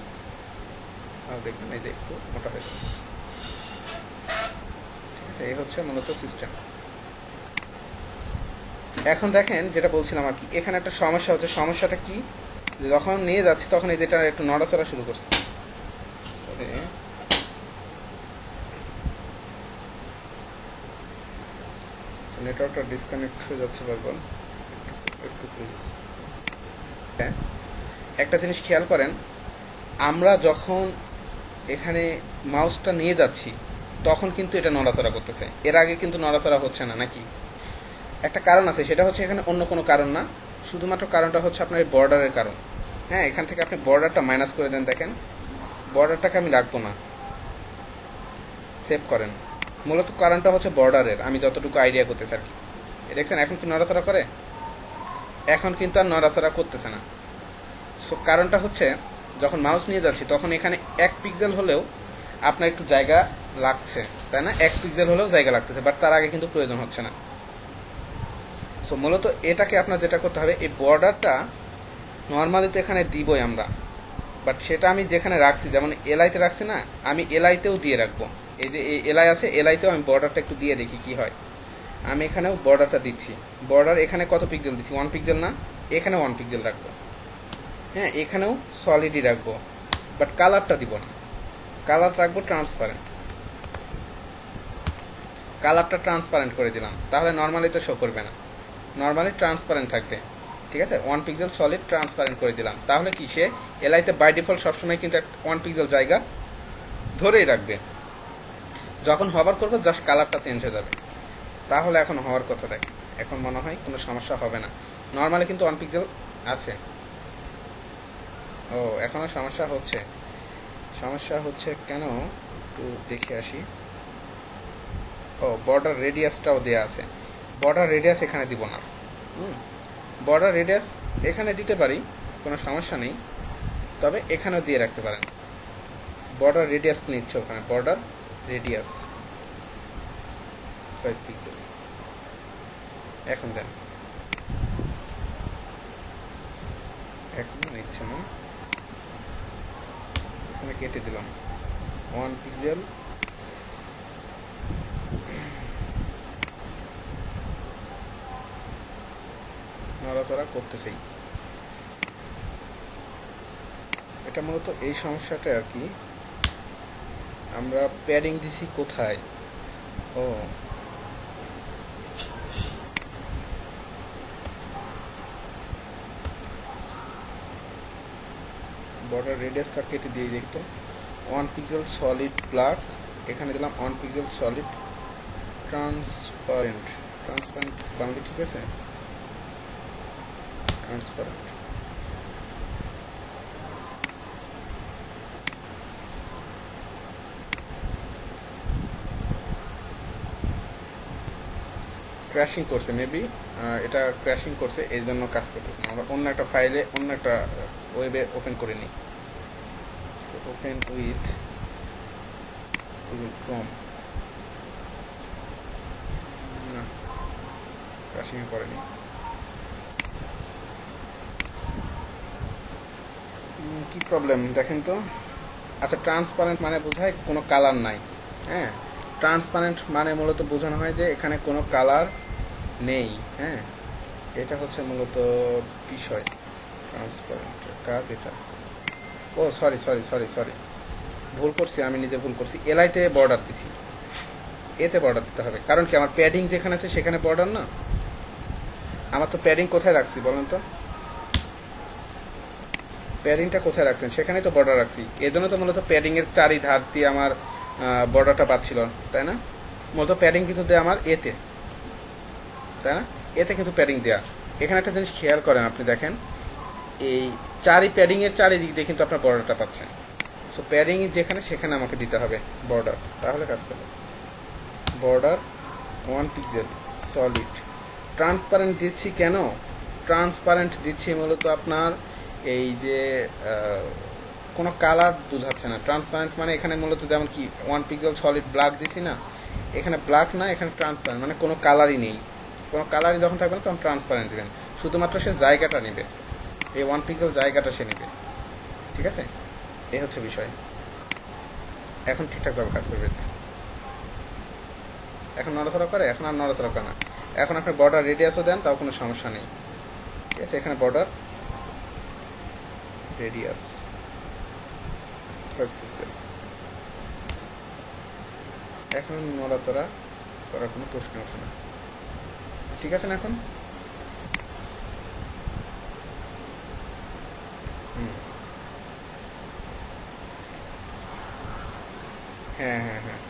দেখবেন এই যে একটু মোটা হয়েছে। ঠিক আছে, এই হচ্ছে মূলত সিস্টেম। এখন দেখেন যেটা বলছিলাম আর কি, এখানে একটা সমস্যা হচ্ছে। সমস্যাটা কি, যখন নিয়ে যাচ্ছি তখন এই যেটা একটু নড়াচড়া শুরু করছে, নেটওয়ার্কটা ডিসকানেক্ট হয়ে যাচ্ছে বারবার, একটু প্লিজ। হ্যাঁ, একটা জিনিস খেয়াল করেন, আমরা যখন এখানে মাউসটা নিয়ে যাচ্ছি তখন কিন্তু এটা নড়াচড়া করতেছে, এর আগে কিন্তু নড়াচড়া হচ্ছে না নাকি? একটা কারণ আছে, সেটা হচ্ছে এখানে অন্য কোনো কারণ না, শুধুমাত্র কারণটা হচ্ছে আপনার এই বর্ডারের কারণ। হ্যাঁ, এখান থেকে আপনি বর্ডারটা মাইনাস করে দেন, দেখেন বর্ডারটাকে আমি রাখবো না, সেভ করেন। মূলত কারণটা হচ্ছে বর্ডারের, আমি যতটুকু আইডিয়া করতেছি আর কি। দেখছেন এখন কি নড়াচড়া করে? এখন কিন্তু আর নড়াচড়া করতেছে না। সো কারণটা হচ্ছে যখন মাউস নিয়ে যাচ্ছি তখন এখানে 1 পিক্সেল হলেও আপনার একটু জায়গা লাগছে, তাই না? 1 পিক্সেল হলেও জায়গা লাগতেছে, বাট তার আগে কিন্তু প্রয়োজন হচ্ছে না। সো মূলত এটাকে আপনার যেটা করতে হবে, এই বর্ডারটা নর্মালি তো এখানে দিবই আমরা, বাট সেটা আমি যেখানে রাখছি, যেমন এলআইতে রাখছি না, আমি এলআইতেও দিয়ে রাখবো। এই যে এই এলআই আছে, এলআইতেও আমি বর্ডারটা একটু দিয়ে দেখি কি হয়। আমি এখানেও বর্ডারটা দিচ্ছি। বর্ডার এখানে কত পিক্সেল দিচ্ছি? 1 পিক্সেল না, এখানে 1 পিক্সেল রাখবো। হ্যাঁ, এখানেও সলিডই রাখবো, বাট কালারটা দিব না। কালার রাখবো ট্রান্সপারেন্ট। কালারটা ট্রান্সপারেন্ট করে দিলাম, তাহলে নর্মালি তো শো করবে না, নর্মালি ট্রান্সপারেন্ট থাকবে। ঠিক আছে, 1 পিক্সেল সলিড ট্রান্সপারেন্ট করে দিলাম, তাহলে কি সে এলআইতে বাই ডিফল্ট সবসময় কিন্তু 1 পিক্সেল জায়গা ধরেই রাখবে। যখন হভার করবো জাস্ট কালারটা চেঞ্জ হয়ে যাবে। তাহলে এখন হওয়ার কথা দেখ, এখন মনে হয় কোনো সমস্যা হবে না। নর্মালি কিন্তু 1 পিক্সেল আছে। ও, এখনও সমস্যা হচ্ছে। সমস্যা হচ্ছে কেন একটু দেখে আসি। ও, বর্ডার রেডিয়াসটাও দেওয়া আছে। বর্ডার রেডিয়াস এখানে দিব না। বর্ডার রেডিয়াস এখানে দিতে পারি, কোনো সমস্যা নেই, তবে এখানেও দিয়ে রাখতে পারেন। বর্ডার রেডিয়াস নিচ্ছে ওখানে, বর্ডার রেডিয়াস 5 পিক্সেল। এখন দেন, এখন নিচ্ছে না, এখানে কেটে দিলাম 1 পিক্সেল। নড়াচড়া করতেছেই। এটা মূলত এই সমস্যাটা আর কি। আমরা প্যাডিং দিছি কোথায়? ও, বর্ডার রেডিয়াসটা কেটে দিয়ে দেখতো। 1 পিক্সেল সলিড ব্ল্যাক, এখানে দিলাম 1 pixel solid transparent. Transparent Bangla ঠিক আছে, ট্রান্সপারেন্ট। ক্র্যাশিং করছে মেবি, এটা ক্র্যাশিং করছে, এই জন্য কাজ করতেছে না। আমরা অন্য একটা ফাইলে, অন্য একটা ওয়েবে ওপেন করে নিই। Open with Google Chrome. না, ক্র্যাশিং করেনি। কি প্রবলেম দেখেন তো। আচ্ছা, ট্রান্সপারেন্ট মানে বোঝায় কোনো কালার নাই। হ্যাঁ, ট্রান্সপারেন্ট মানে মূলত বোঝানো হয় যে এখানে কোনো কালার নেই। হ্যাঁ, এটা হচ্ছে মূলত বিষয়। ট্রান্সপারেন্টের কাজ এটা। ও সরি সরি সরি সরি, ভুল করছি, আমি নিজে ভুল করছি। এলআইতে বর্ডার দিছি, এতে বর্ডার দিতে হবে। কারণ কি, আমার প্যাডিং যেখানে আছে সেখানে বর্ডার না। আমার তো প্যাডিং কোথায় রাখছি বলেন তো? প্যাডিংটা কোথায় রাখছেন? সেখানেই তো বর্ডার রাখছি। এই জন্য তো মূলত প্যাডিংয়ের চারি ধার দিয়ে আমার বর্ডারটা পাচ্ছিল, তাই না? মূলত প্যাডিং কিন্তু দেয় আমার এতে, তাই না? এতে কিন্তু প্যাডিং দেয়া। এখানে একটা জিনিস খেয়াল করেন, আপনি দেখেন এই প্যাডিংয়ের চারিদিক দিয়ে কিন্তু আপনার বর্ডারটা পাচ্ছেন। সো প্যাডিং যেখানে সেখানে আমাকে দিতে হবে বর্ডার, তাহলে কাজ করবে। বর্ডার 1 পিক্সেল সলিড ট্রান্সপারেন্ট দিচ্ছি কেন? ট্রান্সপারেন্ট দিচ্ছি মূলত আপনার এই যে কোনো কালার বোঝাচ্ছে না। ট্রান্সপারেন্ট মানে এখানে মূলত যেমন কি 1 পিক্সেল সলিড ব্ল্যাক দিছি না, এখানে ব্ল্যাক না, এখানে ট্রান্সপারেন্ট মানে কোনো কালারই নেই। কোনো কালারই যখন থাকবে না তখন ট্রান্সপারেন্ট দেবেন। শুধুমাত্র সে জায়গাটা নেবে, এই 1 পিক্সেল জায়গাটা সে নেবে। ঠিক আছে, এই হচ্ছে বিষয়। এখন ঠিকঠাকভাবে কাজ করবে। এখন নড়াচড়া করে? এখন আর নড়াচড়া করে না। এখন আপনি বর্ডার রেডিয়াসও দেন, তাও কোনো সমস্যা নেই। ঠিক আছে, এখানে বর্ডার রেডিয়াস 5 পিক্সেল। এখন নড়াচড়া করার কোনো প্রশ্ন ওঠে না। ঠিক আছে না এখন? হ্যাঁ হ্যাঁ হ্যাঁ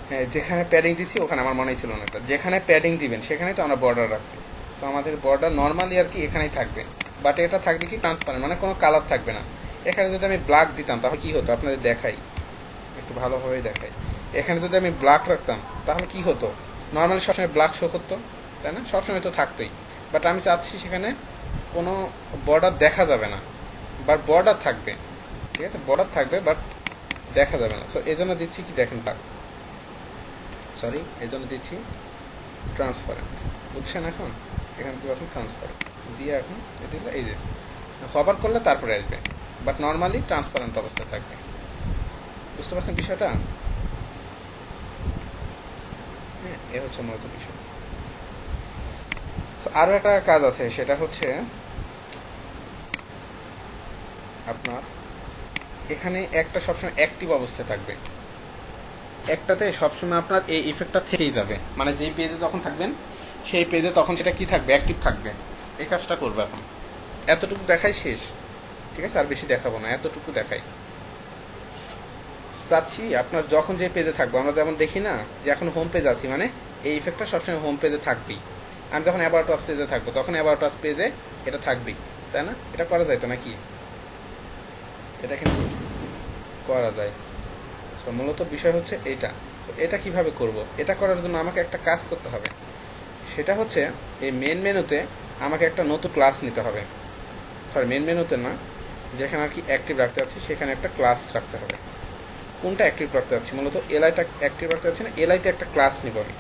হ্যাঁ, যেখানে প্যাডিং দিছি ওখানে আমার মনেই ছিল না। যেখানে প্যাডিং দিবেন সেখানেই তো আমরা বর্ডার রাখছি। সো আমাদের বর্ডার নর্মালি আর কি এখানেই থাকবে, বাট এটা থাকবে কি ট্রান্সপারেন্ট, মানে কোনো কালার থাকবে না। এখানে যদি আমি ব্ল্যাক দিতাম তাহলে কি হতো আপনাদের দেখাই, একটু ভালোভাবে দেখাই। এখানে যদি আমি ব্ল্যাক রাখতাম তাহলে কি হতো? নর্মালি সবসময় ব্ল্যাক শো করতো, তাই না, সবসময় তো থাকতোই। বাট আমি চাচ্ছি সেখানে কোনো বর্ডার দেখা যাবে না, বাট বর্ডার থাকবে, ঠিক আছে, বর্ডার থাকবে বাট দেখা যাবে না। সো এই জন্য দিচ্ছি কি দেখেন, এই জন্য দিচ্ছি ট্রান্সপারেন্ট, বুঝছেন? এখন এখানে তো এখন ট্রান্সপারেন্ট দিয়ে এখন দিলে এই যে হবার করলে তারপরে আসবে, বাট নর্মালি ট্রান্সপারেন্ট অবস্থায় থাকবে। বুঝতে পারছেন বিষয়টা? হ্যাঁ, এ হচ্ছে মূলত বিষয়। তো আরও একটা কাজ আছে, সেটা হচ্ছে আপনার এখানে একটা সবসময় অ্যাক্টিভ অবস্থায় থাকবে, একটাতে সবসময় আপনার এই ইফেক্টটা থেকেই যাবে, মানে যেই পেজে যখন থাকবেন সেই পেজে তখন সেটা কি থাকবে, অ্যাক্টিভ থাকবে। এই কাজটা করবে এখন। এতটুকু দেখাই শেষ, ঠিক আছে, আর বেশি দেখাবো না, এতটুকু দেখাই। চাচ্ছি আপনার যখন যে পেজে থাকবো, আমরা যেমন দেখি না যে এখন হোম পেজ আছি, মানে এই ইফেক্টটা সবসময় হোম পেজে থাকবেই। আমি যখন অ্যাবাউট আস পেজে থাকবো তখন অ্যাবাউট আস পেজে এটা থাকবেই, তাই না? এটা করা যায় তো নাকি? এটা কিন্তু করা যায়। তো মূলত বিষয় হচ্ছে এইটা। তো এটা কিভাবে করব? এটা করার জন্য আমাকে একটা কাজ করতে হবে, সেটা হচ্ছে এই মেন মেনুতে আমাকে একটা নতুন ক্লাস নিতে হবে। মেন মেনুতে না, যেখানে আর কি অ্যাক্টিভ রাখতে যাচ্ছি সেখানে একটা ক্লাস রাখতে হবে। কোনটা অ্যাক্টিভ রাখতে যাচ্ছি? মূলত এলআইটা অ্যাক্টিভ রাখতে যাচ্ছি না, এলআইতে একটা ক্লাস নিব আমি,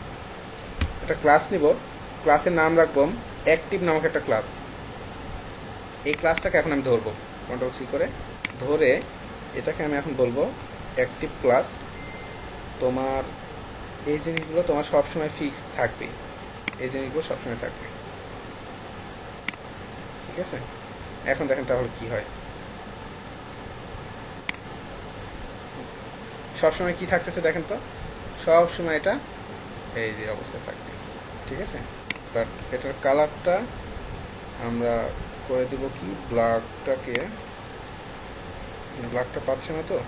একটা ক্লাস নিব, ক্লাসের নাম রাখবো অ্যাক্টিভ নামক একটা ক্লাস। এই ক্লাসটাকে এখন আমি ধরবো কন্ট্রোল সি করে, ধরে এটাকে আমি এখন বলবো অ্যাক্টিভ ক্লাস। তোমার এই জিনিসগুলো তোমার সবসময় ফিক্সড থাকবে, এই জিনিসগুলো সবসময় থাকবে, ঠিক আছে? এখন দেখেন তাহলে কি হয়। সবসময় কি থাকতেছে দেখেন তো, সবসময় এটা এই যে অবস্থায় থাকবে, ঠিক আছে? বাট এটার কালারটা আমরা করে দেব কি, ব্ল্যাকটাকে, ব্ল্যাকটা পাচ্ছে না তো,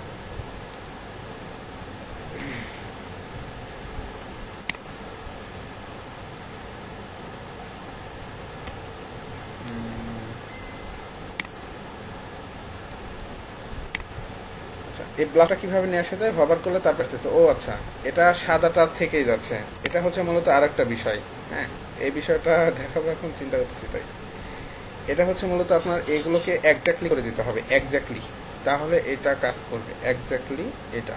এই ব্লকটা কিভাবে নিয়ে আসা যায়? হবার করলে তারপর আসতেছে, ও আচ্ছা, এটা সাদাটা থেকেই যাচ্ছে। এটা হচ্ছে মূলত আর একটা বিষয়, হ্যাঁ, এই বিষয়টা দেখাবো এখন, চিন্তা করতেছি তাই। এটা হচ্ছে মূলত আপনার এগুলোকে একজাক্টলি করে দিতে হবে, একজাক্টলি, তাহলে এটা কাজ করবে, একজাক্টলি এটা,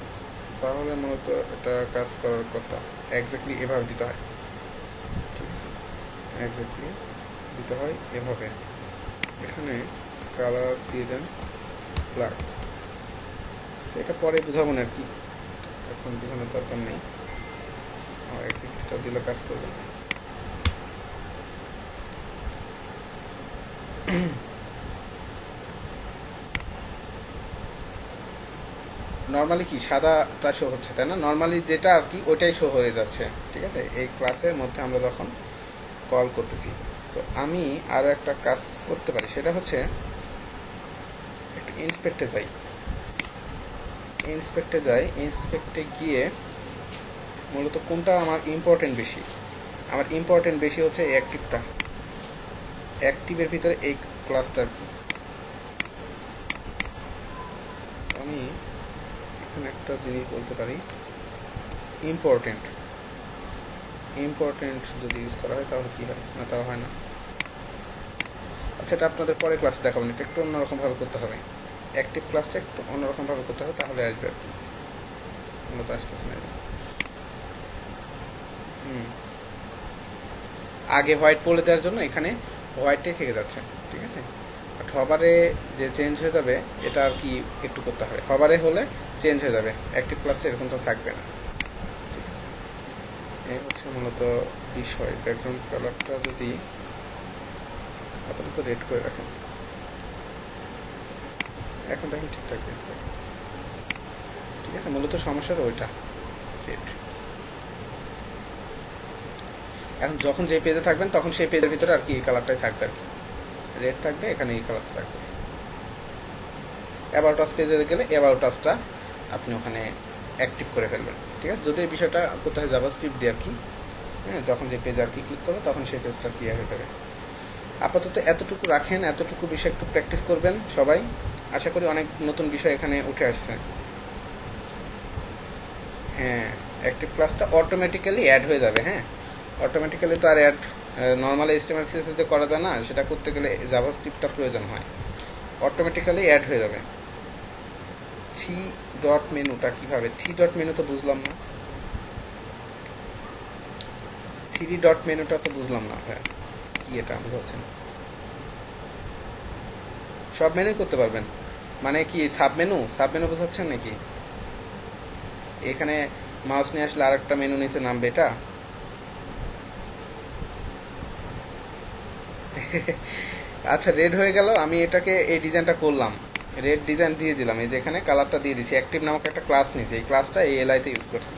তাহলে মূলত এটা কাজ করার কথা। একজাক্টলি এভাবে দিতে হয়, ঠিক আছে, একজাক্টলি দিতে হয় এভাবে। এখানে কালার দিয়ে দেন ব্ল্যাক, এটা পরে বুঝাবো না আর কি, এখন বোঝানোর দরকার নেই। এক্সিকিউটর দিলে কাজ করবে না। নর্মালি কি সাদাটা শো হচ্ছে, তাই না? নর্মালি যেটা আর কি ওইটাই শো হয়ে যাচ্ছে, ঠিক আছে, এই ক্লাসের মধ্যে আমরা যখন কল করতেছি। সো আমি আরও একটা কাজ করতে পারি, সেটা হচ্ছে একটু ইন্সপেক্টে যাই, ইন্সপেক্টে গিয়ে মূলত কোনটা আমার ইম্পর্টেন্ট বেশি। আমার ইম্পর্টেন্ট বেশি হচ্ছে এই অ্যাক্টিভটা, অ্যাক্টিভের ভিতরে এই ক্লাসটা আর কি। আমি এখানে একটা জিনিস বলতে পারি, ইম্পর্টেন্ট যদি ইউজ করা হয় তাহলে কী হয়, না তাও হয় না। আচ্ছা, এটা আপনাদের পরে ক্লাসে দেখাবেন, এটা একটু অন্যরকমভাবে করতে হবে, অ্যাক্টিভ ক্লাসটা একটু অন্যরকমভাবে করতে হবে, তাহলে আসবে আর কি, মূলত আসতেছে না। আগে হোয়াইট বলে দেওয়ার জন্য এখানে হোয়াইটটাই থেকে যাচ্ছে, ঠিক আছে। বাট হবারে যে চেঞ্জ হয়ে যাবে এটা আর কি একটু করতে হবে, হবারে হলে চেঞ্জ হয়ে যাবে, অ্যাক্টিভ ক্লাসটা এরকম তো থাকবে না, ঠিক আছে। এই হচ্ছে মূলত বিষয়। ব্যাকগ্রাউন্ড কালারটা যদি আপাতত রেড করে রাখেন, এখন দেখেন ঠিক থাকবে, ঠিক আছে। মূলত সমস্যাটা ওইটা, রেড। এখন যখন যে পেজে থাকবেন তখন সেই পেজের ভিতরে আর কি এই কালারটাই থাকবে আর কি, রেড থাকবে, এখানে এই কালারটা থাকবে। অ্যাবাউট আস পেজে গেলে অ্যাবাউট আসটা আপনি ওখানে অ্যাক্টিভ করে ফেলবেন, ঠিক আছে। যদি এই বিষয়টা করতে হয় জাভাস্ক্রিপ্ট দিয়ে আর কি, হ্যাঁ, যখন যে পেজ আর কি ক্লিক করবে তখন সেই পেজটা ক্লিয়ার হয়ে যাবে। আপাতত এতটুকু রাখেন, এতটুকু বিষয় একটু প্র্যাকটিস করবেন সবাই, আশা করি অনেক নতুন বিষয় এখানে উঠে আসছে। হ্যাঁ, অ্যাক্টিভ ক্লাসটা অটোমেটিক্যালি অ্যাড হয়ে যাবে, হ্যাঁ, অটোমেটিক্যালি তো আর অ্যাড নর্মাল এইচটিএমএল সিএসএস যে করা যায় না, সেটা করতে গেলে জাভাস্ক্রিপ্টটা প্রয়োজন হয়, অটোমেটিক্যালি অ্যাড হয়ে যাবে। থ্রি ডট মেনুটা কীভাবে, থ্রি ডট মেনু তো বুঝলাম না, থ্রি ডট মেনুটা তো বুঝলাম না হ্যাঁ, কি এটা বুঝাচ্ছেন? সব মেনুই করতে পারবেন মানে কি, সাবমেনু সাবমেনু বোঝাচ্ছেন নাকি? এখানে মাউস নিয়ে আসলে আরেকটা মেনু নিচে নামবে এটা? আচ্ছা রেড হয়ে গেল, আমি এটাকে এই ডিজাইনটা করলাম, রেড ডিজাইন দিয়ে দিলাম, এই যে এখানে কালারটা দিয়ে দিছি। অ্যাক্টিভ নামক একটা ক্লাস নিয়েছি, এই ক্লাসটা এই এলআইতে ইউজ করছি।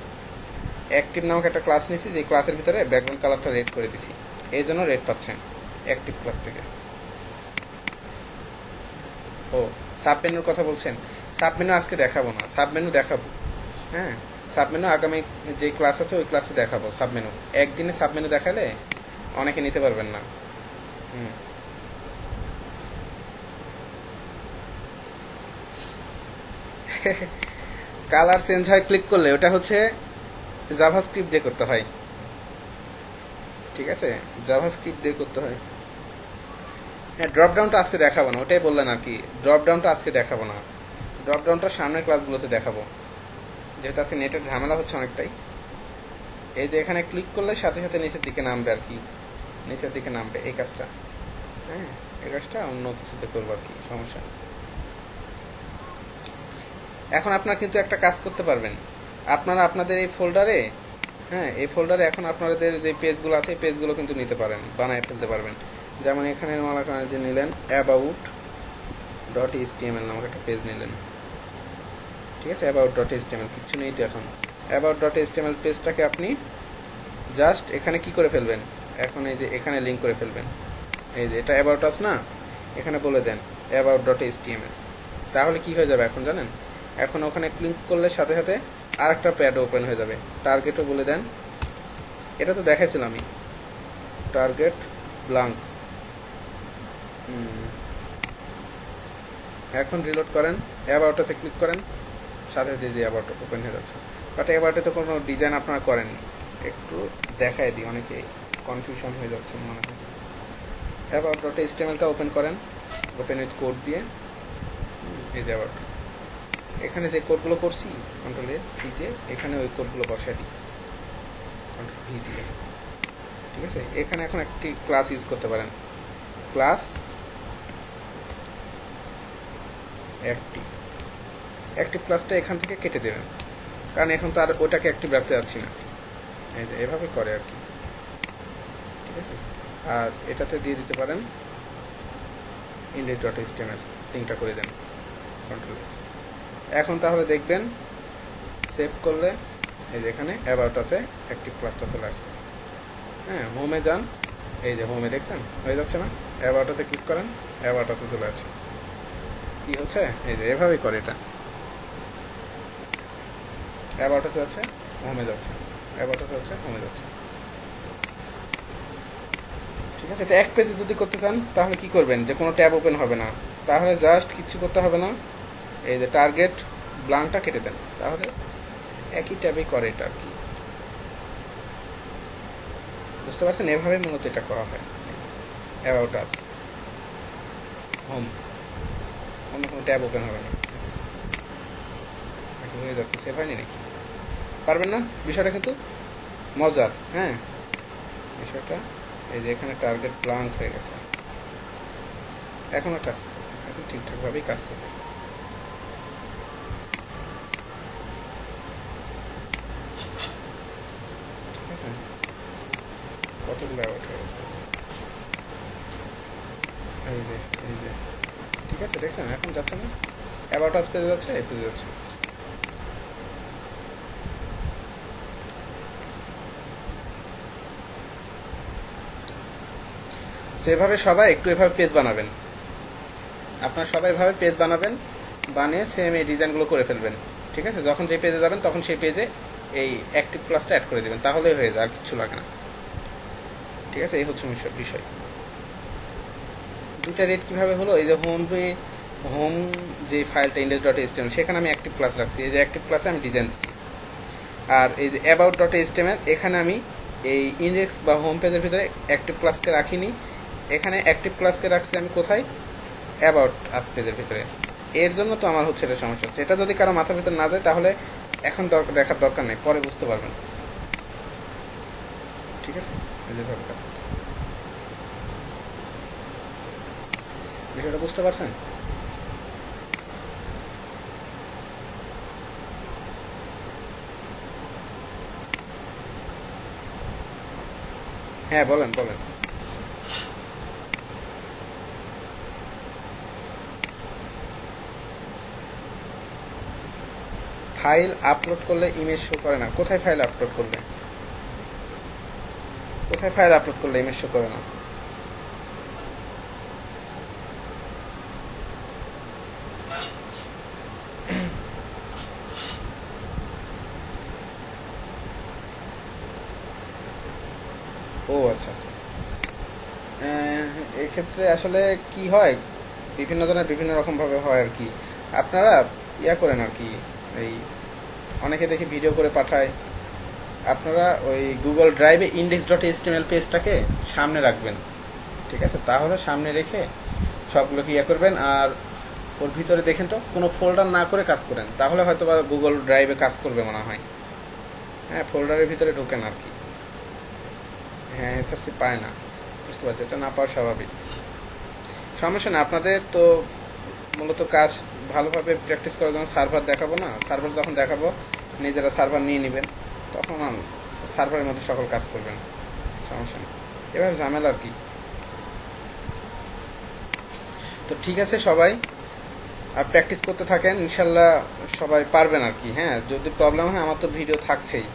অ্যাক্টিভ নামক একটা ক্লাস নিয়েছি, যে ক্লাসের ভিতরে ব্যাকগ্রাউন্ড কালারটা রেড করে দিছি, এই জন্য রেড পাচ্ছেন অ্যাক্টিভ ক্লাস থেকে। ও সাবমেনুর কথা বলছেন, সাবমেনু আজকে দেখাবো না, সাবমেনু দেখাবো। হ্যাঁ সাবমেনু আগামী যে ক্লাস আছে ওই ক্লাসে দেখাবো সাবমেনু। একদিনে সাবমেনু দেখালে অনেকে নিতে পারবেন না। হুম কালার চেঞ্জ হয় ক্লিক করলে, ওটা হচ্ছে জাভাস্ক্রিপ্ট দিয়ে করতে হয়, ঠিক আছে, জাভাস্ক্রিপ্ট দিয়ে করতে হয়। হ্যাঁ ড্রপ ডাউনটা আজকে দেখাবো না, ওটাই বললেন আর কি, ড্রপ ডাউনটা আজকে দেখাবো না, ড্রপ ডাউনটা সামনের ক্লাসগুলোতে দেখাবো, যেহেতু আজকে নেটের ঝামেলা হচ্ছে অনেকটাই। এই যে এখানে ক্লিক করলে সাথে সাথে নিচের দিকে নামবে আর কি, নিচের দিকে নামবে এই কাজটা। হ্যাঁ এই কাজটা অন্য কিছুতে করবো আর কি, সমস্যা নেই। এখন আপনারা কিন্তু একটা কাজ করতে পারবেন, আপনারা আপনাদের এই ফোল্ডারে, হ্যাঁ এই ফোল্ডারে এখন আপনাদের যে পেজগুলো আছে এই পেজগুলো কিন্তু নিতে পারেন, বানায় ফেলতে পারবেন। যেমন এখানে যে নিলেন অ্যাবাউট ডট এইচটিএমএল নামক একটা পেজ নিলেন, ঠিক আছে, অ্যাবাউট ডট এইচটিএমএল কিচ্ছু নেই তো এখন। অ্যাবাউট ডট এইচটিএমএল পেজটাকে আপনি জাস্ট এখানে কি করে ফেলবেন, এখন এই যে এখানে লিঙ্ক করে ফেলবেন, এই যে এটা অ্যাবাউট আস না, এখানে বলে দেন অ্যাবাউট ডট এইচটিএমএল। তাহলে কি হয়ে যাবে এখন জানেন, এখন ওখানে ক্লিক করলে সাথে সাথে আরেকটা প্যাড ওপেন হয়ে যাবে। টার্গেটও বলে দেন, এটা তো দেখাইছিলাম আমি, টার্গেট ব্লাঙ্ক। এখন রিলোড করেন, অ্যাবাউটে ক্লিক করেন, সাথে সাথে যে অ্যাবাউট ওপেন হয়ে যাচ্ছে। বাট অ্যাবাউটে তো কোনো ডিজাইন আপনারা করেননি, একটু দেখাই দিই, অনেকে কনফিউশন হয়ে যাচ্ছে মনে হয়। অ্যাবাউট ডট এইচটিএমএলটা ওপেন করেন, ওপেন উইথ কোড দিয়ে, এই যে অ্যাবাউট, এখানে যে কোডগুলো করছি কন্ট্রোল এ সি দিয়ে, এখানে ওই কোডগুলো বসায় দিই কন্ট্রোল ভি দিয়ে, ঠিক আছে। এখানে এখন একটি ক্লাস ইউজ করতে পারেন, ক্লাস অ্যাক্টিভ, অ্যাক্টিভ ক্লাসটা এখান থেকে কেটে দেবেন, কারণ এখন তো আর ওটাকে অ্যাক্টিভ রাখতে যাচ্ছি না। এই যে এভাবে করে আর কি, ঠিক আছে। আর এটাতে দিয়ে দিতে পারেন ইন্ডেক্স ডট এইচটিএমএল, লিঙ্কটা করে দেন কন্ট্রোল এস। এখন তাহলে দেখবেন সেভ করলে এই যে এখানে অ্যাবাউট আছে, অ্যাক্টিভ ক্লাসটা চলে আসছে। হ্যাঁ হোমে যান, এই যে হোমে দেখছেন হয়ে যাচ্ছে না, অ্যাবাউটে ক্লিক করেন, অ্যাবাউটে চলে আসছে। কি হচ্ছে, এই যে এভাবেই করে এটা, অ্যাবাউটে যাচ্ছে হোমে যাচ্ছে, অ্যাবাউটে যাচ্ছে হোমে যাচ্ছে, ঠিক আছে। এটা এক পেজে যদি করতে চান তাহলে কি করবেন, যে কোনো ট্যাব ওপেন হবে না, তাহলে জাস্ট কিচ্ছু করতে হবে না, এই যে টার্গেট ব্লাঙ্কটা কেটে দেন, তাহলে একই ট্যাবেই করে এটা আর কি, বুঝতে পারছেন। এভাবে মূলত এটা করা হয়, অ্যাবাউট আস, হোম, অন্য কোনো ট্যাব ওপেন হবে না, হয়ে যাচ্ছে। সেভ হয়নি নাকি, পারবেন না, বিষয়টা কিন্তু মজার। হ্যাঁ বিষয়টা এই যে এখানে টার্গেট ব্লাঙ্ক হয়ে গেছে, এখনও কাজ করবে, এখন ঠিকঠাকভাবেই কাজ করবে। ঠিক আছে, কতগুলো অ্যাওয়ার্ড হয়ে গেছে, এই যে এই যে, ঠিক আছে দেখছেন এখন যাচ্ছে না, অ্যাবাউট আস পেজে যাচ্ছে, এই পেজে যাচ্ছে। এভাবে সবাই একটু এভাবে পেজ বানাবেন, আপনারা সবাই এভাবে পেজ বানাবেন, বানিয়ে সেম এই ডিজাইনগুলো করে ফেলবেন, ঠিক আছে। যখন যে পেজে যাবেন তখন সেই পেজে এই অ্যাক্টিভ ক্লাসটা অ্যাড করে দেবেন, তাহলেই হয়ে যায়, আর কিচ্ছু লাগে না, ঠিক আছে। এই হচ্ছে বিষয়। দুইটা রেট কীভাবে হলো, এই যে হোম যে ফাইলটা ইন্ডেক্স ডট এইচটিএমএল, সেখানে আমি অ্যাক্টিভ ক্লাস রাখছি, এই যে অ্যাক্টিভ ক্লাসে আমি ডিজাইন দিচ্ছি। আর এই যে অ্যাবাউট ডট এইচটিএমএল, এখানে আমি এই ইন্ডেক্স বা হোম পেজের ভিতরে অ্যাক্টিভ ক্লাসকে রাখিনি, এখানে অ্যাক্টিভ ক্লাসকে রাখছি আমি কোথায়, অ্যাবাউট আস পেজের ভিতরে। এর জন্য তো আমার হচ্ছে এটা সমস্যা হচ্ছে। এটা যদি কারো মাথার ভিতরে না যায় তাহলে এখন দেখার দরকার নেই, পরে বুঝতে পারবেন। ঠিক আছে, যেভাবে কাজ করতেছে বিষয়টা বুঝতে পারছেন? হ্যাঁ বলেন বলেন। ফাইল আপলোড করলে ইমেজ শো করে না? কোথায় ফাইল আপলোড করলে, কোথায় ফাইল আপলোড করলে ইমেজ শো করে না? ও আচ্ছা আচ্ছা। এক্ষেত্রে আসলে কি হয়, বিভিন্ন জনের বিভিন্ন রকমভাবে হয় আর কি। আপনারা ইয়া করেন আর কি, এই অনেকে দেখি ভিডিও করে পাঠায়, আপনারা ওই গুগল ড্রাইভে index.html পেজটাকে সামনে রাখবেন, ঠিক আছে? তাহলে সামনে রেখে সবগুলোকে ইয়া করবেন, আর ওর ভিতরে দেখেন তো কোনো ফোল্ডার না করে কাজ করেন, তাহলে হয়তো বা গুগল ড্রাইভে কাজ করবে মনে হয়। হ্যাঁ, ফোল্ডারের ভিতরে ঢোকেন আর কি। হ্যাঁ, এসআরসি পায় না, বুঝতে পারছি, এটা না পাওয়া স্বাভাবিক। সমস্যা না, আপনাদের তো মূলত কাজ ভালোভাবে প্র্যাকটিস করার জন্য সার্ভার দেখাবো না, সার্ভার যখন দেখাবো নিজেরা সার্ভার নিয়ে নেবেন, তখন সার্ভারের মধ্যে সকল কাজ করবেন, সমস্যা নেই। এভাবে ঝামেলা আর কি। তো ঠিক আছে, সবাই প্র্যাকটিস করতে থাকেন, ইনশাল্লাহ সবাই পারবেন আর কি। হ্যাঁ, যদি প্রবলেম হয় আমার তো ভিডিও থাকছেই,